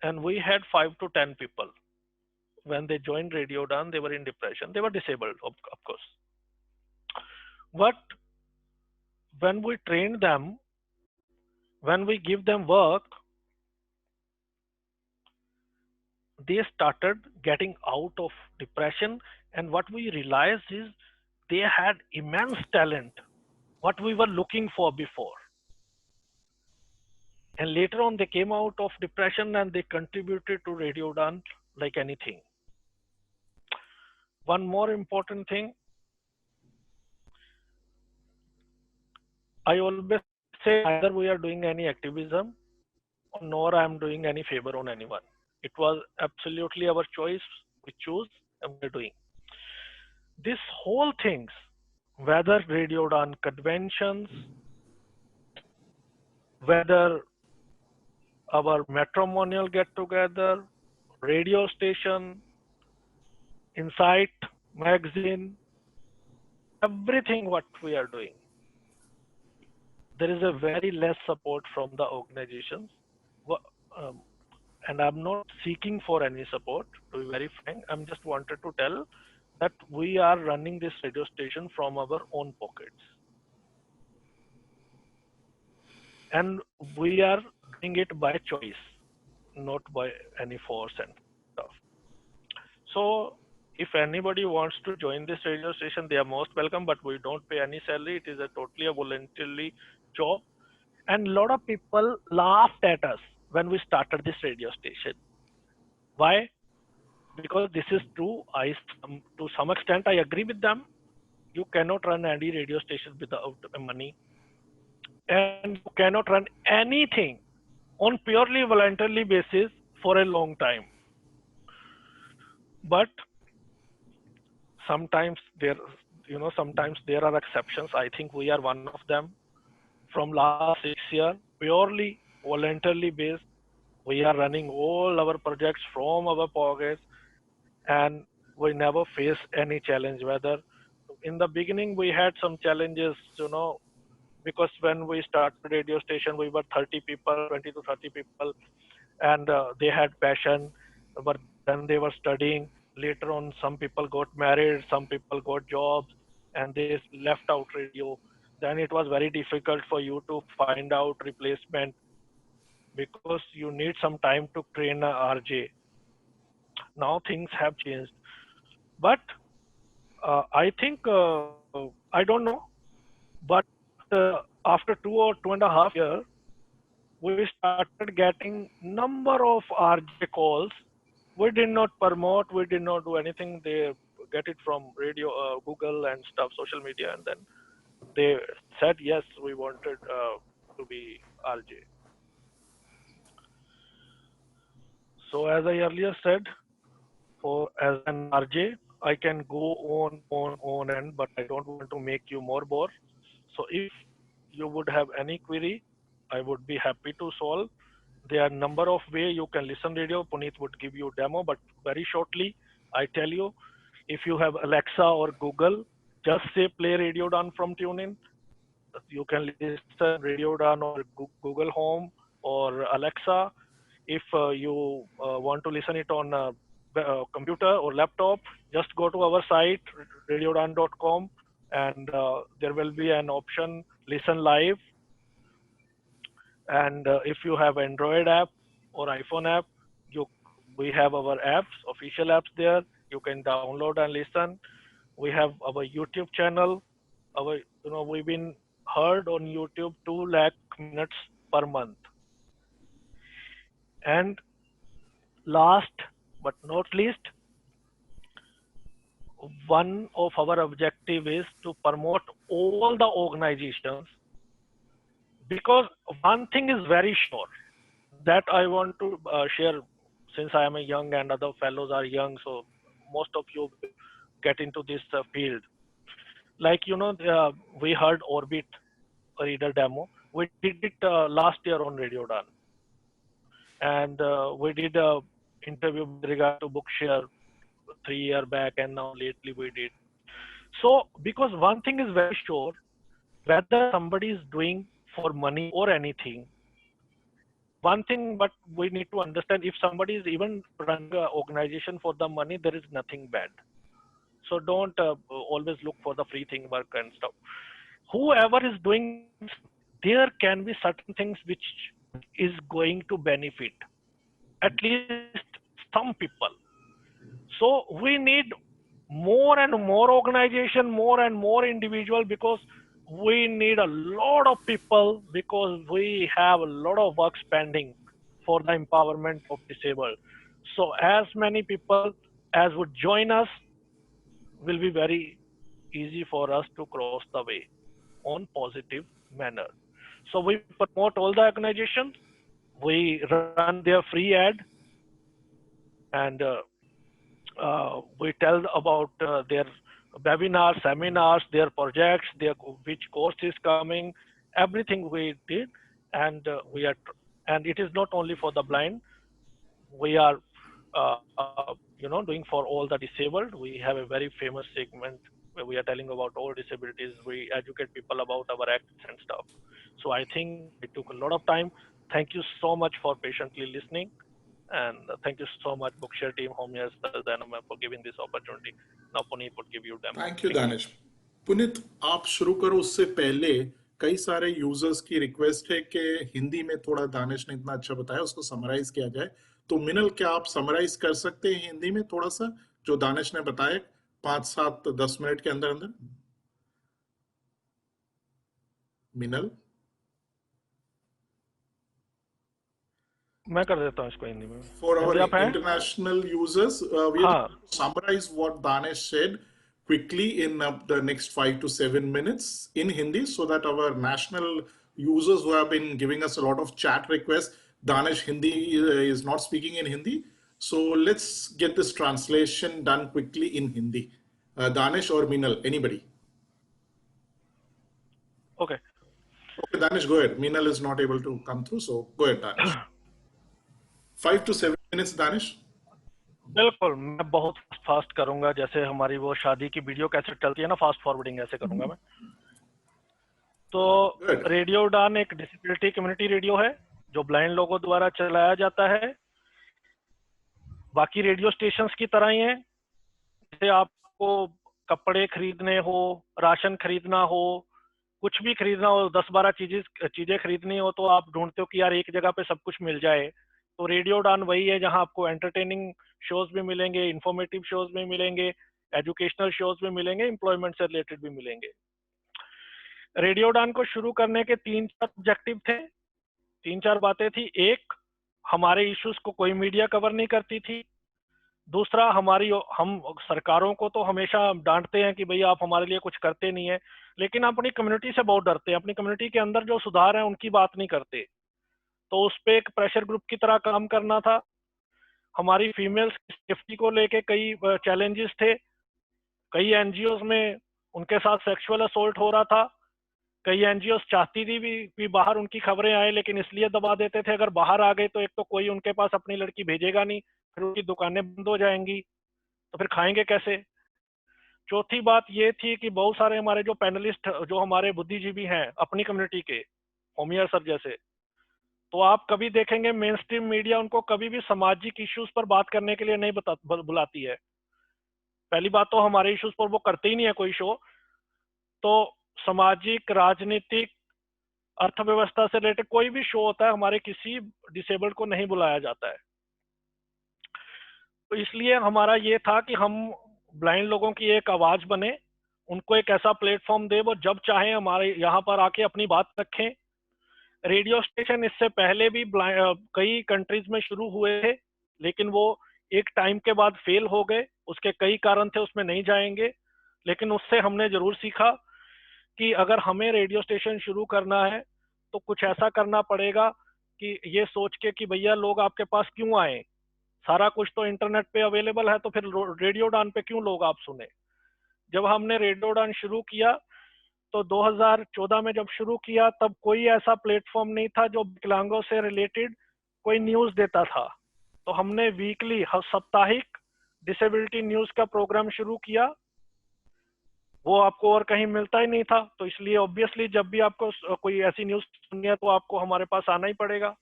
And we had 5 to 10 people. When they joined Radio Udaan, they were in depression. They were disabled, of course. But when we train them, when we give them work, they started getting out of depression. And what we realized is they had immense talent, what we were looking for before. And later on, they came out of depression and they contributed to Radio Udaan like anything. One more important thing, I always say either we are doing any activism nor I am doing any favor on anyone. It was absolutely our choice. We choose and we're doing. This whole things, whether Radio Udaan conventions, whether our matrimonial get together, radio station, Insight magazine, everything what we are doing, there is a very less support from the organizations. and I'm not seeking for any support, to be very frank. I'm just wanted to tell that we are running this radio station from our own pockets. And we are doing it by choice, not by any force and stuff. So if anybody wants to join this radio station, they are most welcome, but we don't pay any salary. It is a totally a voluntary job. And a lot of people laughed at us when we started this radio station. Why? Because this is true. To some extent, I agree with them. You cannot run any radio station without money. And you cannot run anything on purely voluntary basis for a long time. But sometimes sometimes there are exceptions. I think we are one of them. From last 6 years, purely voluntarily based, we are running all our projects from our pockets, and we never face any challenge. Whether in the beginning we had some challenges, because when we started radio station, we were 30 people, 20 to 30 people, and they had passion, but then they were studying. Later on, some people got married, some people got jobs, and they left out radio. Then it was very difficult for you to find out replacement because you need some time to train a RJ. Now things have changed, but I think I don't know, but after 2 or 2.5 years, we started getting number of RJ calls. We did not promote, we did not do anything. They get it from radio, Google and stuff, social media, and then they said yes, we wanted to be RJ. So as I earlier said, as an RJ, I can go on, and but I don't want to make you more bored. So if you would have any query, I would be happy to solve. There are a number of ways you can listen radio. Puneet would give you demo, but very shortly, I tell you, if you have Alexa or Google, just say play Radio Dawn from TuneIn. You can listen Radio Dawn or Google Home or Alexa. If you want to listen it on a computer or laptop, just go to our site, radiodawn.com, and there will be an option, listen live. And if you have Android app or iPhone app, we have our apps, official apps there. You can download and listen. We have our YouTube channel. We've been heard on YouTube 2 lakh minutes per month. And last but not least, one of our objective is to promote all the organizations, because one thing is very sure that I want to share, since I am a young and other fellows are young, so most of you get into this field. Like, we heard Orbit reader demo. We did it last year on Radio Dawn. And we did a interview with regard to Bookshare 3 years back, and now lately we did. So, because one thing is very sure, whether somebody is doing for money or anything, one thing but we need to understand, if somebody is even running an organization for the money, there is nothing bad. So don't always look for the free thing work and stuff. Whoever is doing, there can be certain things which is going to benefit at least some people. So we need more and more organization, more and more individual, because we need a lot of people, because we have a lot of work spending for the empowerment of disabled. So as many people as would join us, will be very easy for us to cross the way on positive manner. So we promote all the organizations, we run their free ad, and we tell about their webinars, seminars, their projects, which course is coming, everything we did, and and it is not only for the blind. We are doing for all the disabled. We have a very famous segment where we are telling about all disabilities. We educate people about our acts and stuff. So I think it took a lot of time. Thank you so much for patiently listening. And thank you so much, Bookshare team, Homias, Zainab ma'am, for giving this opportunity. Now Puneet would give you them. Thank you Danish. Puneet आप शुरू करो, उससे पहले कई सारे users की request है कि हिंदी में थोड़ा दानिश ने इतना अच्छा बताया उसको समराइज किया जाए। तो मिनल, क्या आप समराइज कर सकते हैं हिंदी में थोड़ा सा जो दानिश ने बताया 5, 7, 10 मिनट के अंदर अंदर? मिनल, मैं कर देता हूँ इसको हिंदी में। for our हिंदी आप हैं? international users, we हाँ। are going to summarize what Danesh said quickly in the next 5 to 7 minutes in Hindi, so that our national users who have been giving us a lot of chat requests, Danesh Hindi is not speaking in Hindi, so let's get this translation done quickly in Hindi. Danesh or Minal, anybody? Okay. Okay, Danesh, go ahead. Minal is not able to come through, so go ahead, Danesh. 5 to 7 minutes, Danesh. बिल्कुल, मैं बहुत fast करूंगा, जैसे हमारी वो शादी की video cassette चलती है ना, फास्ट फॉरवर्डिंग ऐसे करूंगा मैं। तो रेडियो उड़ान एक डिसेबिलिटी कम्युनिटी रेडियो है जो ब्लाइंड लोगों द्वारा चलाया जाता है। बाकी रेडियो स्टेशंस की तरह ही है, जैसे आपको कपड़े खरीदने हो, राशन खरीदना हो, कुछ भी खरीदना हो, 10-12 चीजें खरीदनी हो, तो आप ढूंढते हो कि यार एक जगह पे सब कुछ मिल जाए। तो रेडियो उड़ान वही है जहां आपको एंटरटेनिंग शोज भी मिलेंगे, इंफॉर्मेटिव शोज भी मिलेंगे, एजुकेशनल शोज भी मिलेंगे, एम्प्लॉयमेंट से रिलेटेड भी मिलेंगे। रेडियो उड़ान को शुरू करने के 3-4 ऑब्जेक्टिव थे, 3-4 बातें थी। एक, हमारे इश्यूज को कोई मीडिया कवर नहीं करती थी। दूसरा, हम सरकारों को तो हमेशा डांटते हैं कि भाई आप हमारे लिए कुछ करते नहीं है, लेकिन अपनी कम्युनिटी से बहुत डरते हैं, अपनी कम्युनिटी के अंदर जो सुधार है उनकी बात नहीं करते। तो उस पे एक प्रेशर ग्रुप की तरह काम करना था। हमारी फीमेल्स की सेफ्टी को लेके कई चैलेंजेस थे। कई एनजीओज में उनके साथ सेक्सुअल असोल्ट हो रहा था। कई एनजीओज चाहती थी भी बाहर उनकी खबरें आए, लेकिन इसलिए दबा देते थे अगर बाहर आ गए तो एक तो कोई उनके पास अपनी लड़की भेजेगा नहीं, फिर उनकी दुकानें बंद हो जाएंगी, तो फिर खाएंगे कैसे। चौथी बात ये थी कि बहुत सारे हमारे जो पैनलिस्ट, जो हमारे बुद्धिजीवी हैं अपनी कम्युनिटी के, होमियर सर जैसे, तो आप कभी देखेंगे मेन स्ट्रीम मीडिया उनको कभी भी सामाजिक इश्यूज पर बात करने के लिए नहीं बुलाती है। पहली बात तो हमारे इश्यूज पर वो करते ही नहीं है कोई शो। तो सामाजिक, राजनीतिक, अर्थव्यवस्था से रिलेटेड कोई भी शो होता है, हमारे किसी डिसेबल्ड को नहीं बुलाया जाता है। तो इसलिए हमारा ये था कि हम ब्लाइंड लोगों की एक आवाज बने, उनको एक ऐसा प्लेटफॉर्म दे वो जब चाहे हमारे यहाँ पर आके अपनी बात रखें। रेडियो स्टेशन इससे पहले भी कई कंट्रीज में शुरू हुए थे, लेकिन वो एक टाइम के बाद फेल हो गए। उसके कई कारण थे, उसमें नहीं जाएंगे, लेकिन उससे हमने जरूर सीखा कि अगर हमें रेडियो स्टेशन शुरू करना है तो कुछ ऐसा करना पड़ेगा कि ये सोच के कि भैया लोग आपके पास क्यों आए, सारा कुछ तो इंटरनेट पे अवेलेबल है, तो फिर रेडियो उड़ान पे क्यों लोग आप सुने। जब हमने रेडियो उड़ान शुरू किया तो 2014 में जब शुरू किया तब कोई ऐसा प्लेटफॉर्म नहीं था जो विकलांगों से रिलेटेड कोई न्यूज देता था। तो हमने वीकली, साप्ताहिक डिसेबिलिटी न्यूज का प्रोग्राम शुरू किया। वो आपको और कहीं मिलता ही नहीं था, तो इसलिए ऑब्वियसली जब भी आपको कोई ऐसी न्यूज सुननी है तो आपको हमारे पास आना ही पड़ेगा।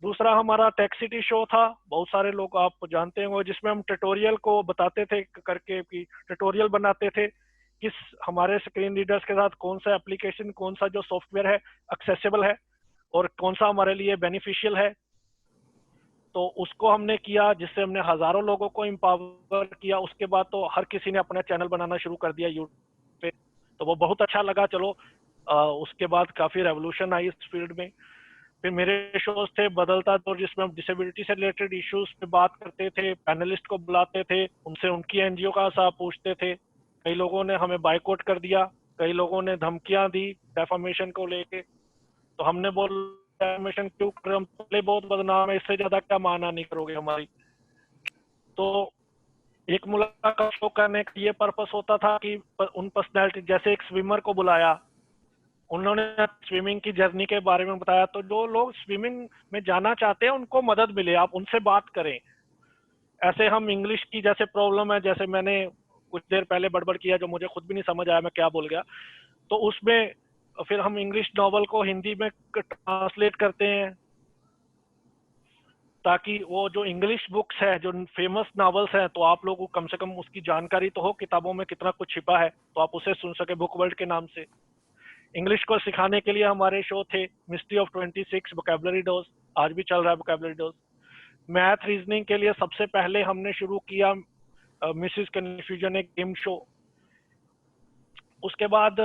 दूसरा हमारा टेक सिटी शो था, बहुत सारे लोग आप जानते होंगे, जिसमें हम ट्यूटोरियल को बताते थे करके, कि ट्यूटोरियल बनाते थे किस हमारे स्क्रीन रीडर्स के साथ कौन सा एप्लीकेशन, कौन सा जो सॉफ्टवेयर है एक्सेसिबल है और कौन सा हमारे लिए बेनिफिशियल है। तो उसको हमने किया, जिससे हमने हजारों लोगों को एम्पावर किया। उसके बाद तो हर किसी ने अपना चैनल बनाना शुरू कर दिया यूट्यूब पे, तो वो बहुत अच्छा लगा। चलो उसके बाद काफी रेवोल्यूशन आई इस फील्ड में। फिर मेरे शोज थे बदलता दौर, जिसमें हम डिसेबिलिटी से रिलेटेड इश्यूज पे बात करते थे, पैनलिस्ट को बुलाते थे, उनसे उनकी एनजीओ का हिसाब पूछते थे। कई लोगों ने हमें बाइकआउट कर दिया, कई लोगों ने धमकियां दी डेफामेशन को लेके। तो हमने बोला डेफामेशन क्यों कर, हम पहले बहुत बदनाम है, इससे ज्यादा क्या माना नहीं करोगे हमारी। तो एक मुलाकात शो करने का ये पर्पस होता था कि उन पर्सनैलिटी, जैसे एक स्विमर को बुलाया, उन्होंने स्विमिंग की जर्नी के बारे में बताया। तो जो लोग स्विमिंग में जाना चाहते हैं उनको मदद मिले, आप उनसे बात करें। ऐसे हम इंग्लिश की जैसे प्रॉब्लम है, जैसे मैंने कुछ देर पहले बड़बड़ किया जो मुझे खुद भी नहीं समझ आया मैं क्या बोल गया, तो उसमें फिर हम इंग्लिश नॉवल को हिंदी में ट्रांसलेट करते हैं। ताकि वो जो इंग्लिश बुक्स है, जो फेमस नॉवेल्स हैं, तो आप लोगों को कम से कम उसकी जानकारी तो हो, किताबों में कितना कुछ छिपा है, तो आप उसे सुन सके बुक वर्ल्ड के नाम से। इंग्लिश को सिखाने के लिए हमारे शो थे मिस्ट्री ऑफ 26, वोकैबुलरी डोज, आज भी चल रहा है वोकैबुलरी डोज। मैथ रीजनिंग के लिए सबसे पहले हमने शुरू किया मिसेस कन्फ्यूजन, एक गेम शो। उसके बाद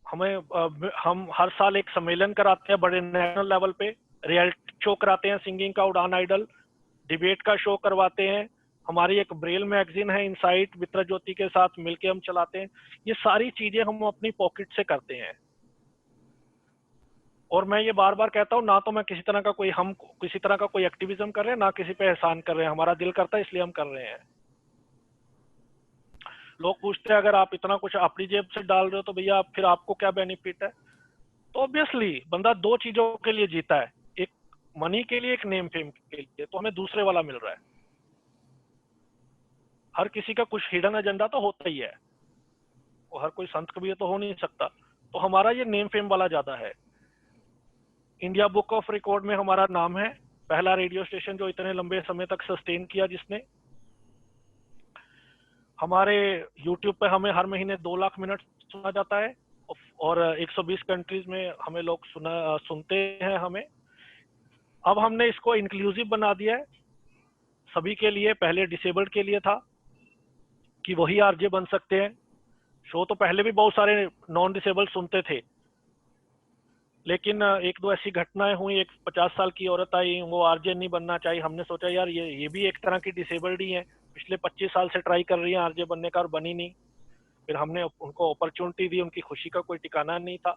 हम हर साल एक सम्मेलन कराते हैं बड़े नेशनल लेवल पे, रियलिटी शो कराते हैं सिंगिंग का, उड़ान आइडल, डिबेट का शो करवाते हैं। हमारी एक ब्रेल मैगजीन है इनसाइट, मित्र ज्योति के साथ मिलके हम चलाते हैं। ये सारी चीजें हम अपनी पॉकेट से करते हैं। और मैं ये बार बार कहता हूँ, ना तो मैं किसी तरह का कोई एक्टिविज्म कर रहे हैं, ना किसी पे एहसान कर रहे हैं। हमारा दिल करता है इसलिए हम कर रहे हैं। लोग पूछते हैं अगर आप इतना कुछ अपनी जेब से डाल रहे हो तो भैया फिर आपको क्या बेनिफिट है? तो ऑब्वियसली बंदा दो चीजों के लिए जीता है, एक मनी के लिए, एक नेम फेम के लिए। तो हमें दूसरे वाला मिल रहा है। हर किसी का कुछ हिडन एजेंडा तो होता ही है, और हर कोई संत कबीर तो हो नहीं सकता। तो हमारा ये नेम फेम वाला ज्यादा है। इंडिया बुक ऑफ रिकॉर्ड में हमारा नाम है, पहला रेडियो स्टेशन जो इतने लंबे समय तक सस्टेन किया जिसने। हमारे YouTube पे हमें हर महीने 2 लाख मिनट सुना जाता है, और 120 कंट्रीज में हमें लोग सुनते हैं हमें। अब हमने इसको इंक्लूसिव बना दिया है सभी के लिए। पहले डिसेबल्ड के लिए था कि वही आरजे बन सकते हैं। शो तो पहले भी बहुत सारे नॉन डिसेबल्ड सुनते थे, लेकिन एक दो ऐसी घटनाएं हुई। एक 50 साल की औरत आई, वो आरजे नहीं बनना चाहिए। हमने सोचा यार ये भी एक तरह की डिसेबल्ड ही है, पिछले 25 साल से ट्राई कर रही है आरजे बनने का और बनी नहीं। फिर हमने उनको अपॉर्चुनिटी दी, उनकी खुशी का कोई ठिकाना नहीं था।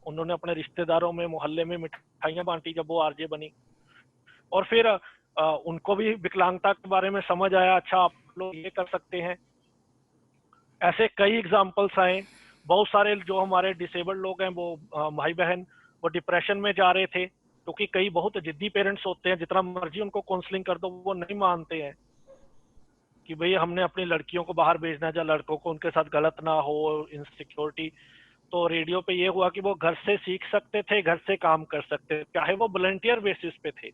उन्होंने अपने रिश्तेदारों में, मोहल्ले में मिठाइयाँ बांटी जब वो आरजे बनी। और फिर उनको भी विकलांगता के बारे में समझ आया, अच्छा आप लोग ये कर सकते हैं। ऐसे कई एग्जाम्पल्स आए। बहुत सारे जो हमारे डिसेबल्ड लोग हैं, वो भाई बहन, वो डिप्रेशन में जा रहे थे, क्योंकि कई बहुत जिद्दी पेरेंट्स होते हैं, जितना मर्जी उनको काउंसलिंग कर दो वो नहीं मानते हैं कि भाई हमने अपनी लड़कियों को बाहर भेजना है, या लड़कों को उनके साथ गलत ना हो, इनसिक्योरिटी। तो रेडियो पे ये हुआ कि वो घर से सीख सकते थे, घर से काम कर सकते थे, चाहे वो वॉलंटियर बेसिस पे थे।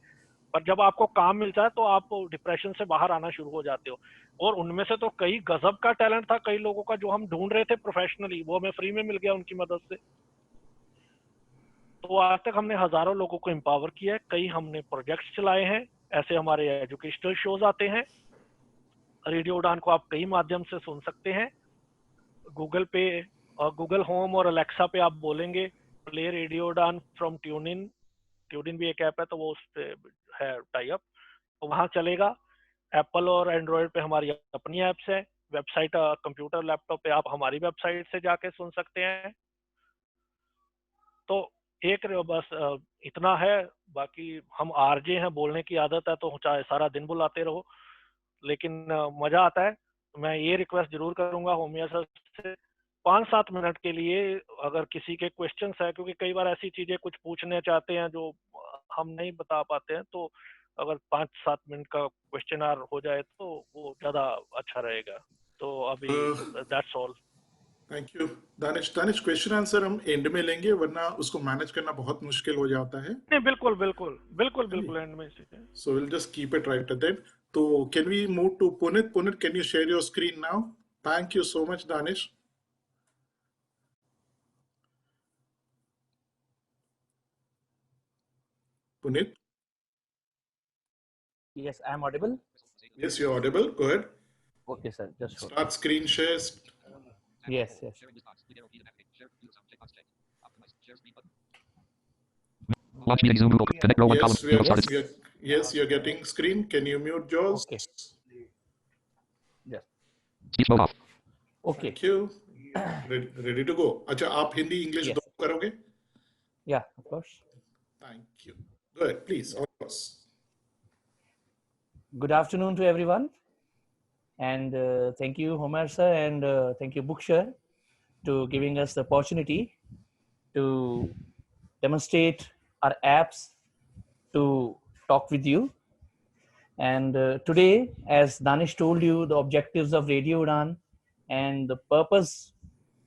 पर जब आपको काम मिलता है तो आप डिप्रेशन से बाहर आना शुरू हो जाते हो। और उनमें से तो कई गजब का टैलेंट था कई लोगों का, जो हम ढूंढ रहे थे प्रोफेशनली, वो हमें फ्री में मिल गया उनकी मदद से। तो आज तक हमने हजारों लोगों को एम्पावर किया है। कई हमने प्रोजेक्ट्स चलाए हैं। ऐसे हमारे एजुकेशनल शोज आते हैं। रेडियो उड़ान को आप कई माध्यम से सुन सकते हैं। गूगल पे और गूगल होम और अलेक्सा पे आप बोलेंगे प्ले रेडियो उड़ान फ्रॉम ट्यूनिन। ट्यूनिन भी एक ऐप है, तो वो उस पे है टाई अप, तो वहां चलेगा। एप्पल और एंड्रॉयड पे हमारी अपनी एप्स है। वेबसाइट कंप्यूटर लैपटॉप पे आप हमारी वेबसाइट से जाके सुन सकते हैं। तो एक बस इतना है। बाकी हम आरजे हैं, बोलने की आदत है, तो चाहे सारा दिन बुलाते रहो, लेकिन मजा आता है। मैं ये रिक्वेस्ट जरूर करूंगा होमिया सर से, 5-7 मिनट के लिए अगर किसी के क्वेश्चंस है, क्योंकि कई बार ऐसी चीजें कुछ पूछने चाहते हैं जो हम नहीं बता पाते हैं, तो अगर 5-7 मिनट का क्वेश्चन आर हो जाए तो वो ज्यादा अच्छा रहेगा। तो अभी that's all. Thank you Danish. Question answer हम एंड में लेंगे, वरना उसको मैनेज करना बहुत मुश्किल हो जाता है। नहीं, बिल्कुल बिल्कुल बिल्कुल बिल्कुल एंड में। So will just keep it right at that. तो can we move to Puneet? Puneet, can you share your screen now? Thank you so much Danish. Puneet? Yes, I am audible. Yes, you're audible. Go ahead. Okay, sir. Just start screen share. Yes, yes. Launch meeting Zoom Google. Connect row one column. Yes, you're getting screen. Can you mute Jaws? Okay. Yes. Speech mode off. Okay. Thank you. Ready to go. अच्छा, आप Hindi English दोनों करोगे? Yeah, of course. Thank you. Go ahead, please. Of course. Good afternoon to everyone, and thank you, Homer sir, and thank you, Bookshare, to giving us the opportunity to demonstrate our apps to talk with you. And today, as Danish told you, the objectives of Radio Udan and the purpose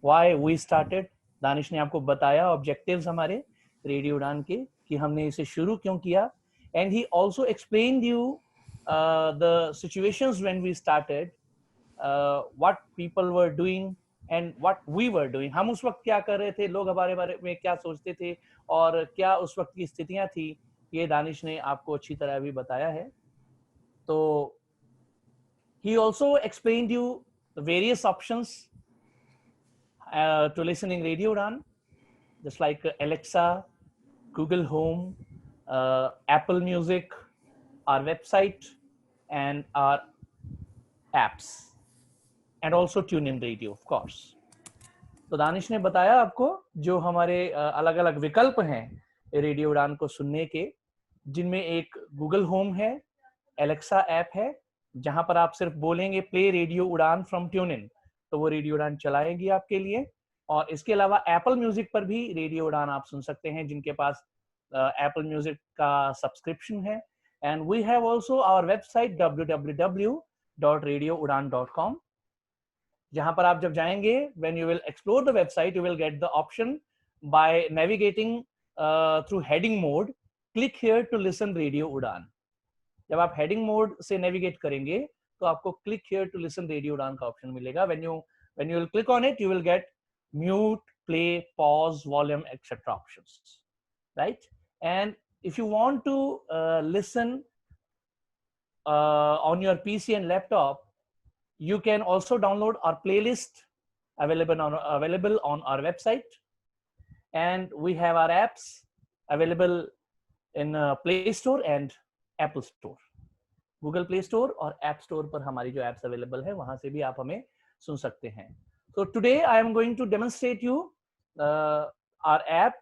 why we started. Danish ने आपको बताया objectives हमारे Radio Udan के, कि हमने इसे शुरू क्यों किया and he also explained you the situations when we started, what people were doing and what we were doing. हम उस वक्त क्या कर रहे थे, लोग हमारे बारे में क्या सोचते थे और क्या उस वक्त की स्थितियां थी, ये दानिश ने आपको अच्छी तरह भी बताया है. तो he also explained you the various options to listening Radio Udan, just like Alexa, Google Home, Apple Music, our website, and our apps, and also TuneIn Radio, of course. तो दानिश ने बताया आपको जो हमारे अलग अलग विकल्प हैं रेडियो उड़ान को सुनने के, जिनमें एक गूगल होम है, एलेक्सा ऐप है, जहां पर आप सिर्फ बोलेंगे प्ले रेडियो उड़ान फ्रॉम ट्यूनिन, तो वो रेडियो उड़ान चलाएगी आपके लिए. और इसके अलावा एप्पल म्यूजिक पर भी रेडियो उड़ान आप सुन सकते हैं जिनके पास एप्पल म्यूजिक का सब्सक्रिप्शन है. And we have also our website www.radioudan.com, जहां पर आप जब जाएंगे, when you will explore the website, you will get the option by navigating through heading mode, click here to listen Radio Udan. जब आप heading mode से navigate करेंगे तो आपको click here to listen Radio Udan का option मिलेगा. When you will click on it, you will get mute, play, pause, volume, etc. options, right? And if you want to listen on your PC and laptop, you can also download our playlist available on our website, and we have our apps available in Play Store and Apple Store. Google Play Store और App Store पर हमारी जो apps available है वहां से भी आप हमें सुन सकते हैं. So today I am going to demonstrate you our app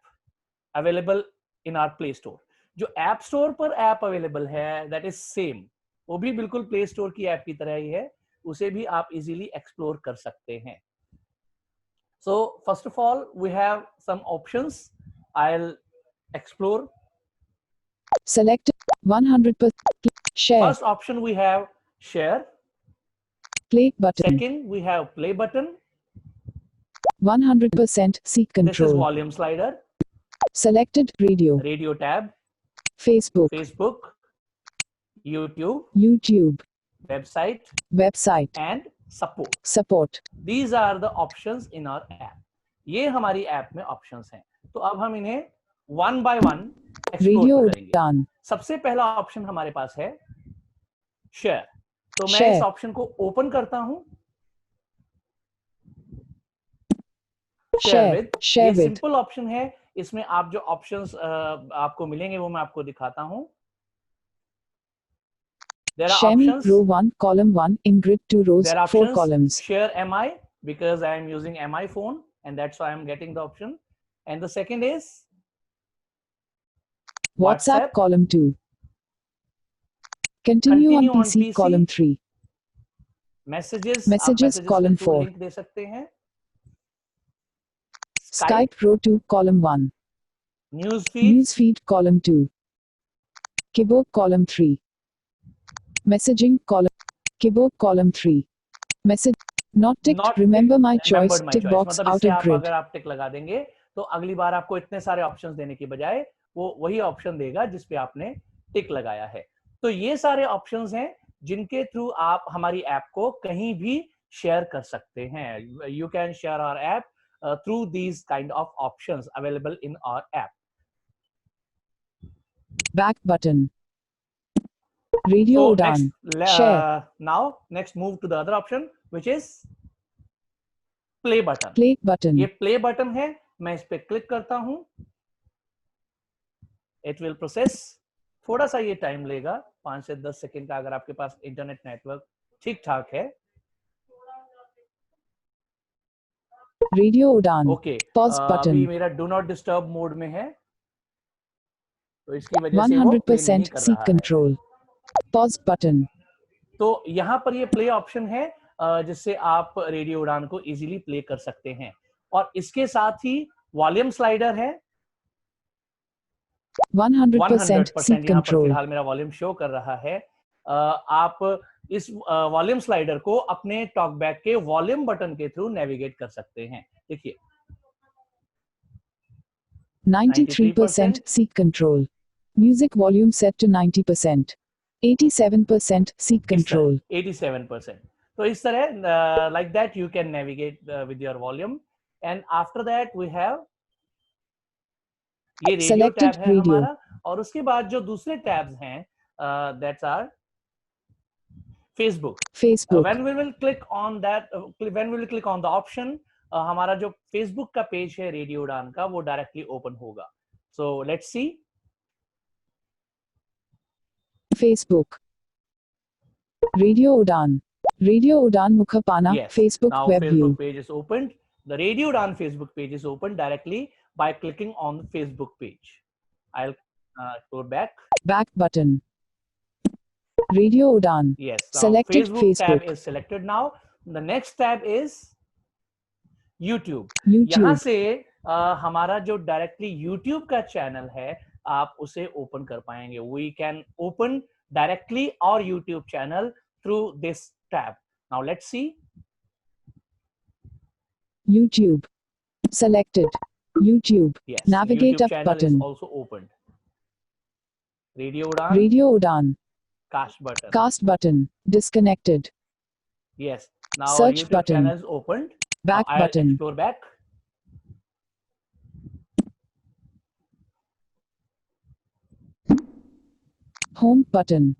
available in our Play Store. जो App Store पर app available है, that is same, वो भी बिल्कुल Play Store की app की तरह ही है, उसे भी आप easily explore कर सकते हैं. So first of all, we have some options. I'll explore. Select 100% share. First option we have share. Play button. Second we have play button. 100% seat control. This is volume slider. Selected radio. Radio tab. Facebook. YouTube. Website. And support. These are the options in our app. ये हमारी app में options हैं. तो अब हम इन्हें one by one explore करेंगे. सबसे पहला ऑप्शन हमारे पास है शेयर. तो मैं इस ऑप्शन को ओपन करता हूं. शेयर विद ये सिंपल ऑप्शन है. इसमें आप जो ऑप्शंस आपको मिलेंगे वो मैं आपको दिखाता हूं. There are Share options. row 1, column 1, in grid 2 rows, 4 columns. Share MI because I am using MI phone and that's why I am getting the option. And the second is WhatsApp column 2. Continue on PC column 3. Messages column 4. link दे सकते हैं. Skype row 2, column 1. Newsfeed column 2. Keyboard column 3. Messaging column. Keyboard column 3. Message not ticked. Remember my choice. Tick box मतलब outer grid. अगर आप टिक लगा देंगे तो अगली बार आपको इतने सारे ऑप्शंस देने की बजाय वो वही ऑप्शन देगा जिस पे आपने टिक लगाया है. तो ये सारे ऑप्शंस हैं जिनके थ्रू आप हमारी ऐप को कहीं भी शेयर कर सकते हैं. You can share our app through these kind of options available in our app. Back button. Radio Udan. Share. Now next move to the other option which is play button. Play button. ये play button है. मैं इस पे click करता हूं. It will process. थोड़ा सा ये टाइम लेगा, 5 से 10 सेकंड का, अगर आपके पास इंटरनेट नेटवर्क ठीक ठाक है. रेडियो उड़ान. ओके. Pause button. अभी मेरा डू नॉट डिस्टर्ब मोड में है तो इसकी वजह से 100% सीट कंट्रोल. Pause button. तो यहाँ पर ये प्ले ऑप्शन है जिससे आप रेडियो उड़ान को इजीली प्ले कर सकते हैं. और इसके साथ ही वॉल्यूम स्लाइडर है. 100% सीट कंट्रोल. फिलहाल मेरा वॉल्यूम शो कर रहा है. आप इस वॉल्यूम स्लाइडर को अपने टॉकबैक के वॉल्यूम बटन के थ्रू नेविगेट कर सकते हैं. देखिए 93% seat control. Music volume set to 90%. 87% seek control. 87%. So इस तरह like that you can navigate with your volume. And after that we have ये रेडियो Selected टैब है radio. हमारा, और उसके बाद जो दूसरे टैब्स हैं that's our Facebook. Facebook. When we will click on that, when we will click on the option, हमारा जो Facebook का पेज है रेडियो उड़ान का वो डायरेक्टली ओपन होगा. So let's see. Facebook. Radio Udan. Radio Udan Mukhapana. Yes. Facebook Now web Facebook view. page is opened. The Radio Udan Facebook page is opened directly by clicking on the Facebook page. I'll go back. Back button. Radio Udan. Yes. Now Selected Facebook tab Facebook. is selected now. The next tab is YouTube. YouTube. यहाँ से हमारा जो directly YouTube का channel है आप उसे open कर पाएंगे. We can open directly our YouTube channel through this tab. Now let's see. YouTube. Selected. YouTube. Yes. Navigate YouTube up channel button. is also opened. Radio Udan. Radio Udan. Cast button. Cast button. Disconnected. Yes. Now Search YouTube button. channel is opened. Back I'll button. explore back. Home button.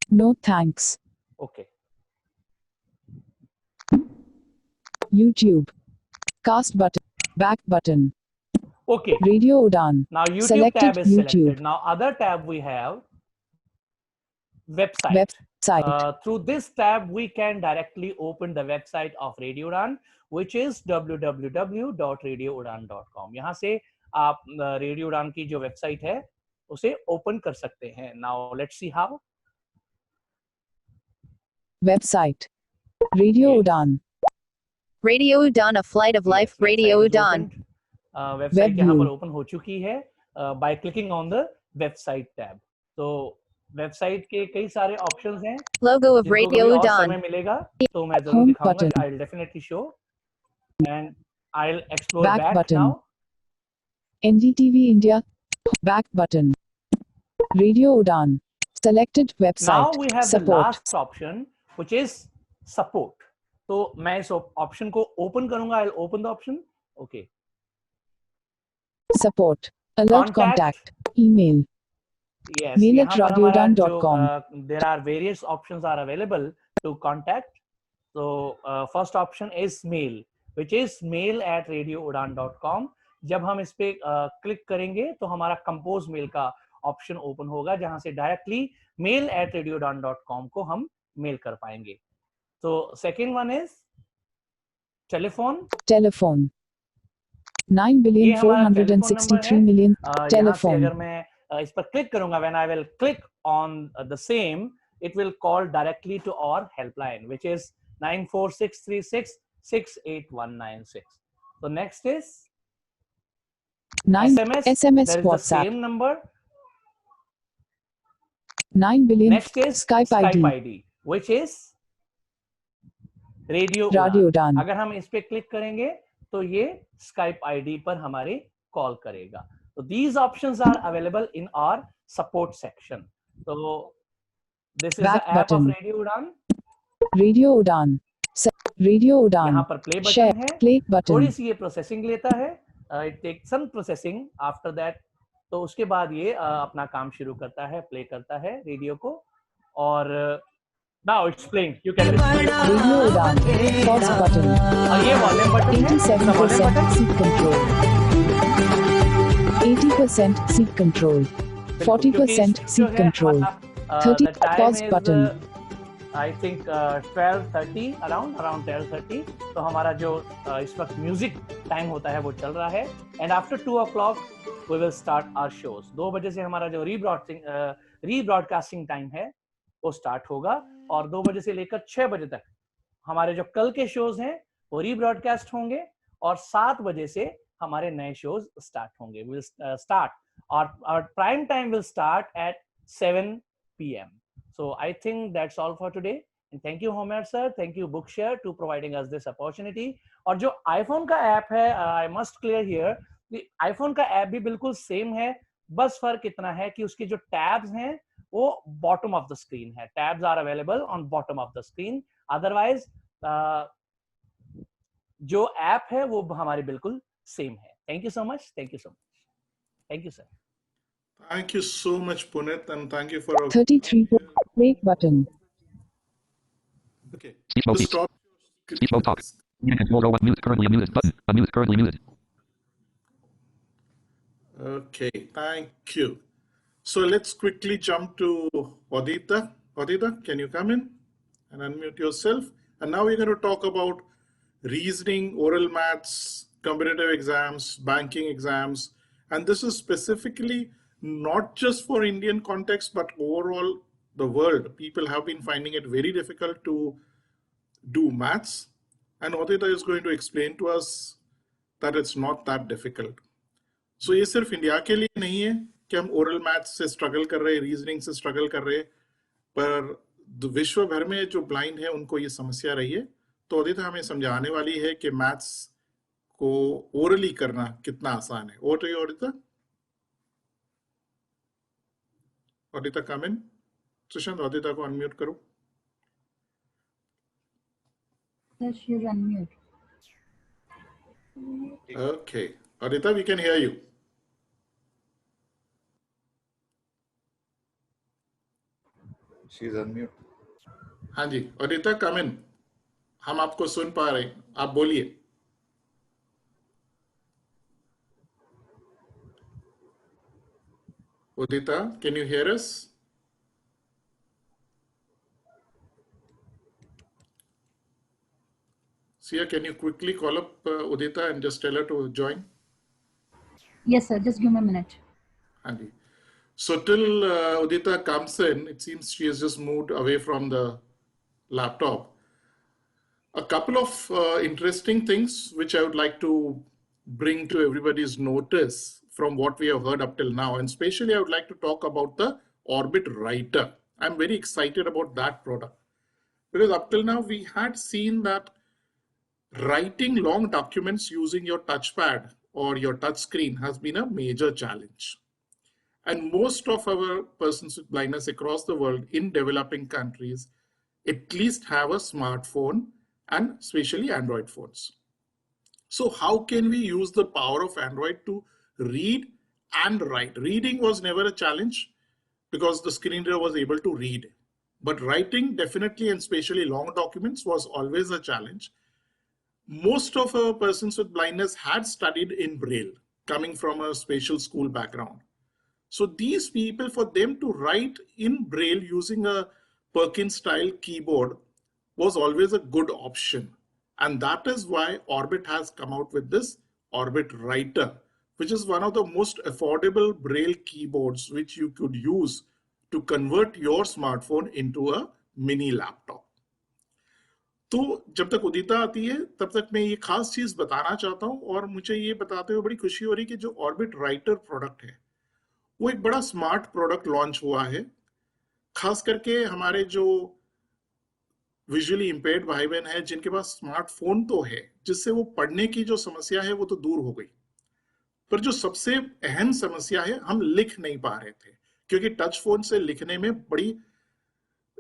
No thanks. Okay. YouTube. Cast button. Back button. Okay. Radio Udan. Now YouTube Selected tab is YouTube. selected. Now other tab we have website. Website. Through this tab we can directly open the website of Radio Udan, which is www.radioudan.com. यहाँ से आप Radio Udan की जो website है उसे open कर सकते हैं. Now let's see how. Website. Radio Udan. Radio Udan, a flight of life. Radio Udan. Website यहाँ पर open हो चुकी है by clicking on the website tab. So website के कई सारे options हैं. Logo of जिनको Radio कभी और Udan. समय मिलेगा तो मैं जरूर Home दिखाऊंगा. button. I'll definitely show and I'll explore Back back button. now. NDTV India. Back button. Radio Udan. Selected website. Now we have the Support. last option, which is support. तो मैं इस option को open करूंगा. I'll open the option. Okay. Support. Alert contact. Email. Yes. Mail यहाँ at पर हमारा radioudan.com. जो, there are various options are available to contact. So first option is mail, which is mail@radioudan.com. जब हम इस पे क्लिक करेंगे तो हमारा कंपोज मेल का ऑप्शन ओपन होगा जहां से डायरेक्टली mail@radioudan.com को हम मेल कर पाएंगे. तो second one is telephone. Telephone. 9,463,000,000. Telephone. अगर मैं इस पर क्लिक करूंगा, when I will click on the same, it will call directly to our helpline, which is 94636 So next is 9 SMS There is the WhatsApp. same number. 9 billion. Next is Skype ID. which is Radio Radio Udan. Udan. अगर हम इस पे click करेंगे तो ये Skype ID पर हमारे call करेगा. So these options are available in our support section. So this is Back the app button. of Radio Udan. Radio Udan. Radio Udan. यहाँ पर play Share. button है. Play button. थोड़ी सी ये processing लेता है. It takes some processing after that. तो उसके बाद ये अपना काम शुरू करता है, प्ले करता है रेडियो को. और now it's playing. You can listen. Radio Udan. Pause button. ये वॉल्यूम बटन है. 87% seat control. 80% seat control. 40% seat control. 30 pause button. I think 12:30 around 12:30. तो हमारा जो इस वक्त म्यूजिक टाइम होता है वो चल रहा है. And after 2 o'clock we will start our shows. 2 बजे से हमारा जो रीब्रॉडकास्टिंग टाइम है वो स्टार्ट होगा और 2 बजे से लेकर 6 बजे तक हमारे जो कल के शोज हैं वो रीब्रॉडकास्ट होंगे और 7 बजे से हमारे नए शोज स्टार्ट होंगे. We'll start our prime time will start at 7 p.m. So I think that's all for today. And thank you Homer sir, thank you Bookshare to providing us this opportunity. और जो iPhone का app है, I must clear here iPhone का app भी बिल्कुल same है, बस फर्क इतना है कि उसके जो टैब्स हैं वो बॉटम ऑफ द स्क्रीन है. Tabs are available on bottom of the screen. Otherwise जो ऐप है वो हमारी बिल्कुल सेम है. Thank you so much. Thank you so much. Thank you sir. Thank you so much, Punit, and thank you for a 33 break button. okay. Speech To mode. stop. Speech mode talk. Unit mode mute currently unmuted button. Unmute currently muted. Okay, thank you. So let's quickly jump to Adita. Adita, can you come in and unmute yourself? And now we're going to talk about reasoning, oral maths, competitive exams, banking exams. And this is specifically not just for Indian context, but overall the world. People have been finding it very difficult to do maths. And Adita is going to explain to us that it's not that difficult. So ये सिर्फ India के लिए नहीं है कि हम oral maths से struggle कर रहे हैं, रीजनिंग से स्ट्रगल कर रहे हैं, पर विश्व भर में जो ब्लाइंड है उनको ये समस्या रही है. तो अदिता हमें समझाने वाली है कि मैथ्स को ओरली करना कितना आसान है. Over to you Adita. Adita come in. Sushant, Adita को अनम्यूट करो. Sir, she is unmute. Okay, Adita, we can hear you. She is unmute. हाँ जी, अदिता कम इन. हम आपको सुन पा रहे हैं, आप बोलिए. Udita, can you hear us? Sia, can you quickly call up Udita and just tell her to join? Yes, sir. Just give me a minute. Andy. So till Udita comes in, it seems she has just moved away from the laptop. A couple of interesting things which I would like to bring to everybody's notice from what we have heard up till now. And especially I would like to talk about the Orbit Writer. I'm very excited about that product. Because up till now we had seen that writing long documents using your touchpad or your touch screen has been a major challenge. And most of our persons with blindness across the world in developing countries at least have a smartphone and especially Android phones. So how can we use the power of Android to read and write? Reading was never a challenge because the screen reader was able to read. But writing definitely, and especially long documents, was always a challenge. Most of our persons with blindness had studied in Braille, coming from a special school background. So these people, for them to write in Braille using a Perkins style keyboard was always a good option. And that is why Orbit has come out with this Orbit Writer, which is one of the most affordable Braille keyboards which you could use to convert your smartphone into a mini laptop. तो जब तक उदिता आती है तब तक मैं ये खास चीज बताना चाहता हूँ, और मुझे ये बताते हुए बड़ी खुशी हो रही है कि जो ऑर्बिट राइटर प्रोडक्ट है वो एक बड़ा स्मार्ट प्रोडक्ट लॉन्च हुआ है. खास करके हमारे जो विजुअली इंपेयर्ड भाई बहन है जिनके पास स्मार्टफोन तो है, जिससे वो पढ़ने की जो समस्या है वो तो दूर हो गई, पर जो सबसे अहम समस्या है हम लिख नहीं पा रहे थे, क्योंकि टच फोन से लिखने में बड़ी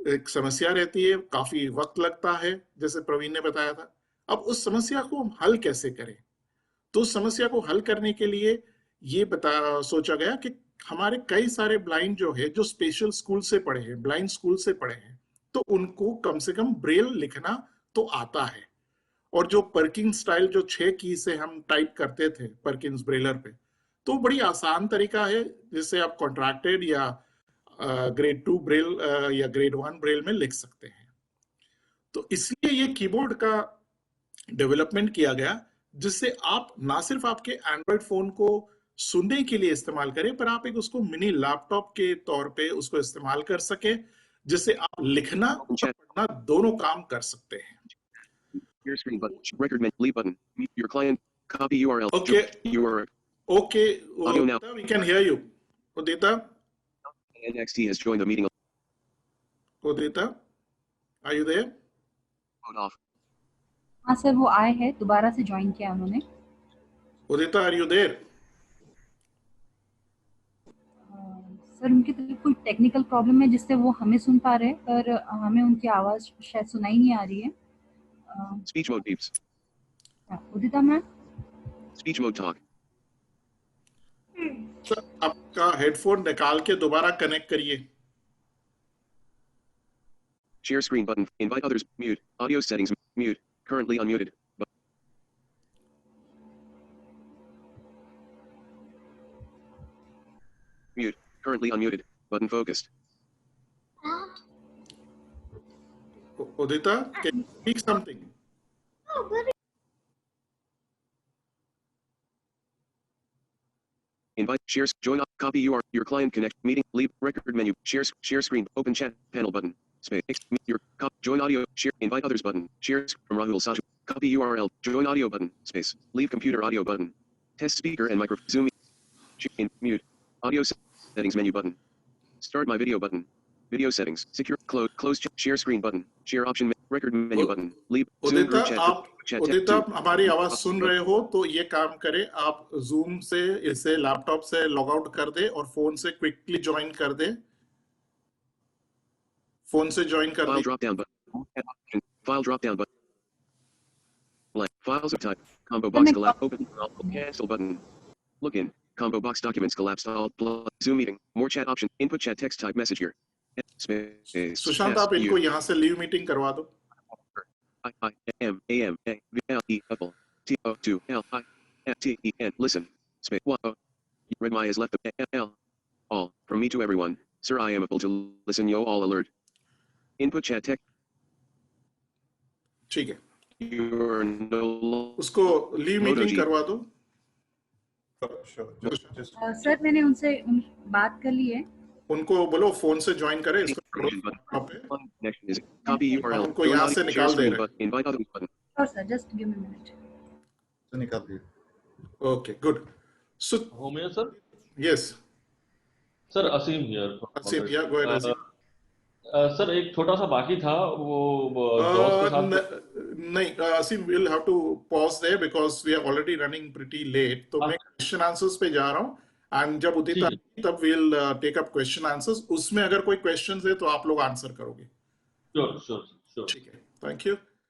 एक समस्या रहती है, काफी वक्त लगता है, जैसे प्रवीण ने बताया था. अब उस समस्या को हम हल कैसे करें? तो उस समस्या को हल करने के लिए ये सोचा गया कि हमारे कई सारे ब्लाइंड जो है, जो स्पेशल स्कूल से पढ़े हैं, ब्लाइंड स्कूल से पढ़े हैं, तो उनको कम से कम ब्रेल लिखना तो आता है. और जो पर्किंस स्टाइल जो 6 की से हम टाइप करते थे पर्किंस ब्रेलर पे, तो बड़ी आसान तरीका है जिससे आप कॉन्ट्रैक्टेड या ग्रेड 2 ब्रेल या ग्रेड 1 ब्रेल में लिख सकते हैं. तो इसलिए ये कीबोर्ड का डेवलपमेंट किया गया, जिससे आप ना सिर्फ आपके एंड्रॉइड फोन को सुनने के लिए इस्तेमाल करें, पर आप एक उसको मिनी लैपटॉप के तौर पे उसको इस्तेमाल कर सके, जिससे आप लिखना और पढ़ना दोनों काम कर सकते हैं. Your screen button, record menu, leave button, your client, copy URL. Okay. URL. Okay. Audio now. We can hear you. Udita? NXT has joined the meeting. Udita, are you there? Mode off. हाँ sir, वो आए हैं, दोबारा से join किया उन्होंने. Udita, are you there? Sir उनकी तरफ कोई टेक्निकल प्रॉब्लम है जिससे वो हमें सुन पा रहे हैं पर हमें उनकी आवाज शायद सुनाई नहीं आ रही है. Speech mode beeps. Udita ma'am. Speech mode talk. Sir आपका हेडफोन निकाल के दोबारा कनेक्ट करिए. Share screen button. Invite others. Mute. Audio settings. Mute. Currently unmuted. Mute. Currently unmuted. Button focused. Udita, can you speak something? Invite. Shares. Join up. Copy URL. Your client connect. Meeting. Leave. Record menu. Share screen. Open chat. Panel button. Space. Your join audio. Share. Invite others button. Shares from Rahul Saju. Copy URL. Join audio button. Space. Leave computer audio button. Test speaker and microphone. Zoom. In. Mute. Audio settings menu button. Start my video button. Video settings. Secure. Close. Share screen button. Share option. Record menu button. Leave. Zoom Udita, group chat. उदिता हमारी आवाज सुन रहे हो तो ये काम करे, आप zoom से इसे लैपटॉप से लॉग आउट कर दे और फोन से क्विकली ज्वाइन कर दे. फोन से ज्वाइन कर File drop down button. File drop down button. Blank. Files of type. Combo box collapse. Open. Cancel button. Look in. Combo box documents collapsed. All. Zoom meeting. More chat option. Input chat text type message here. Space. Sushant आप इनको यहाँ से leave meeting करवा दो. I-M-A-M-A-V-L-E Apple T-O-2-L-I-F-T-E-N Listen. Space. What? Red My has left the L. All. From me to everyone. Sir, I am able to listen. Yo, all alert. Input chat text. ठीक है. You're no उसको leave meeting करवा दो. Sir मैंने उनसे बात कर ली है. उनको बोलो फोन से ज्वाइन करें. Copy URL. उनको यहाँ से निकाल दे रहे. Invite others button. Sure sir, just give me a minute. निकाल दिए. Okay, good. So, Homiya sir? Yes. Sir, Asim here. Asim, yeah, go ahead, Asim. Sir एक छोटा सा बाकी था वो जॉस के साथ. नहीं, Asim, we'll have to pause there because we are already running pretty late. तो मैं क्वेश्चन आंसर्स पे जा रहा हूँ एंड जब उदिता तब we'll take up question answers. उसमें अगर कोई क्वेश्चंस है तो आप लोग आंसर करोगे. Sure. ठीक है, thank you.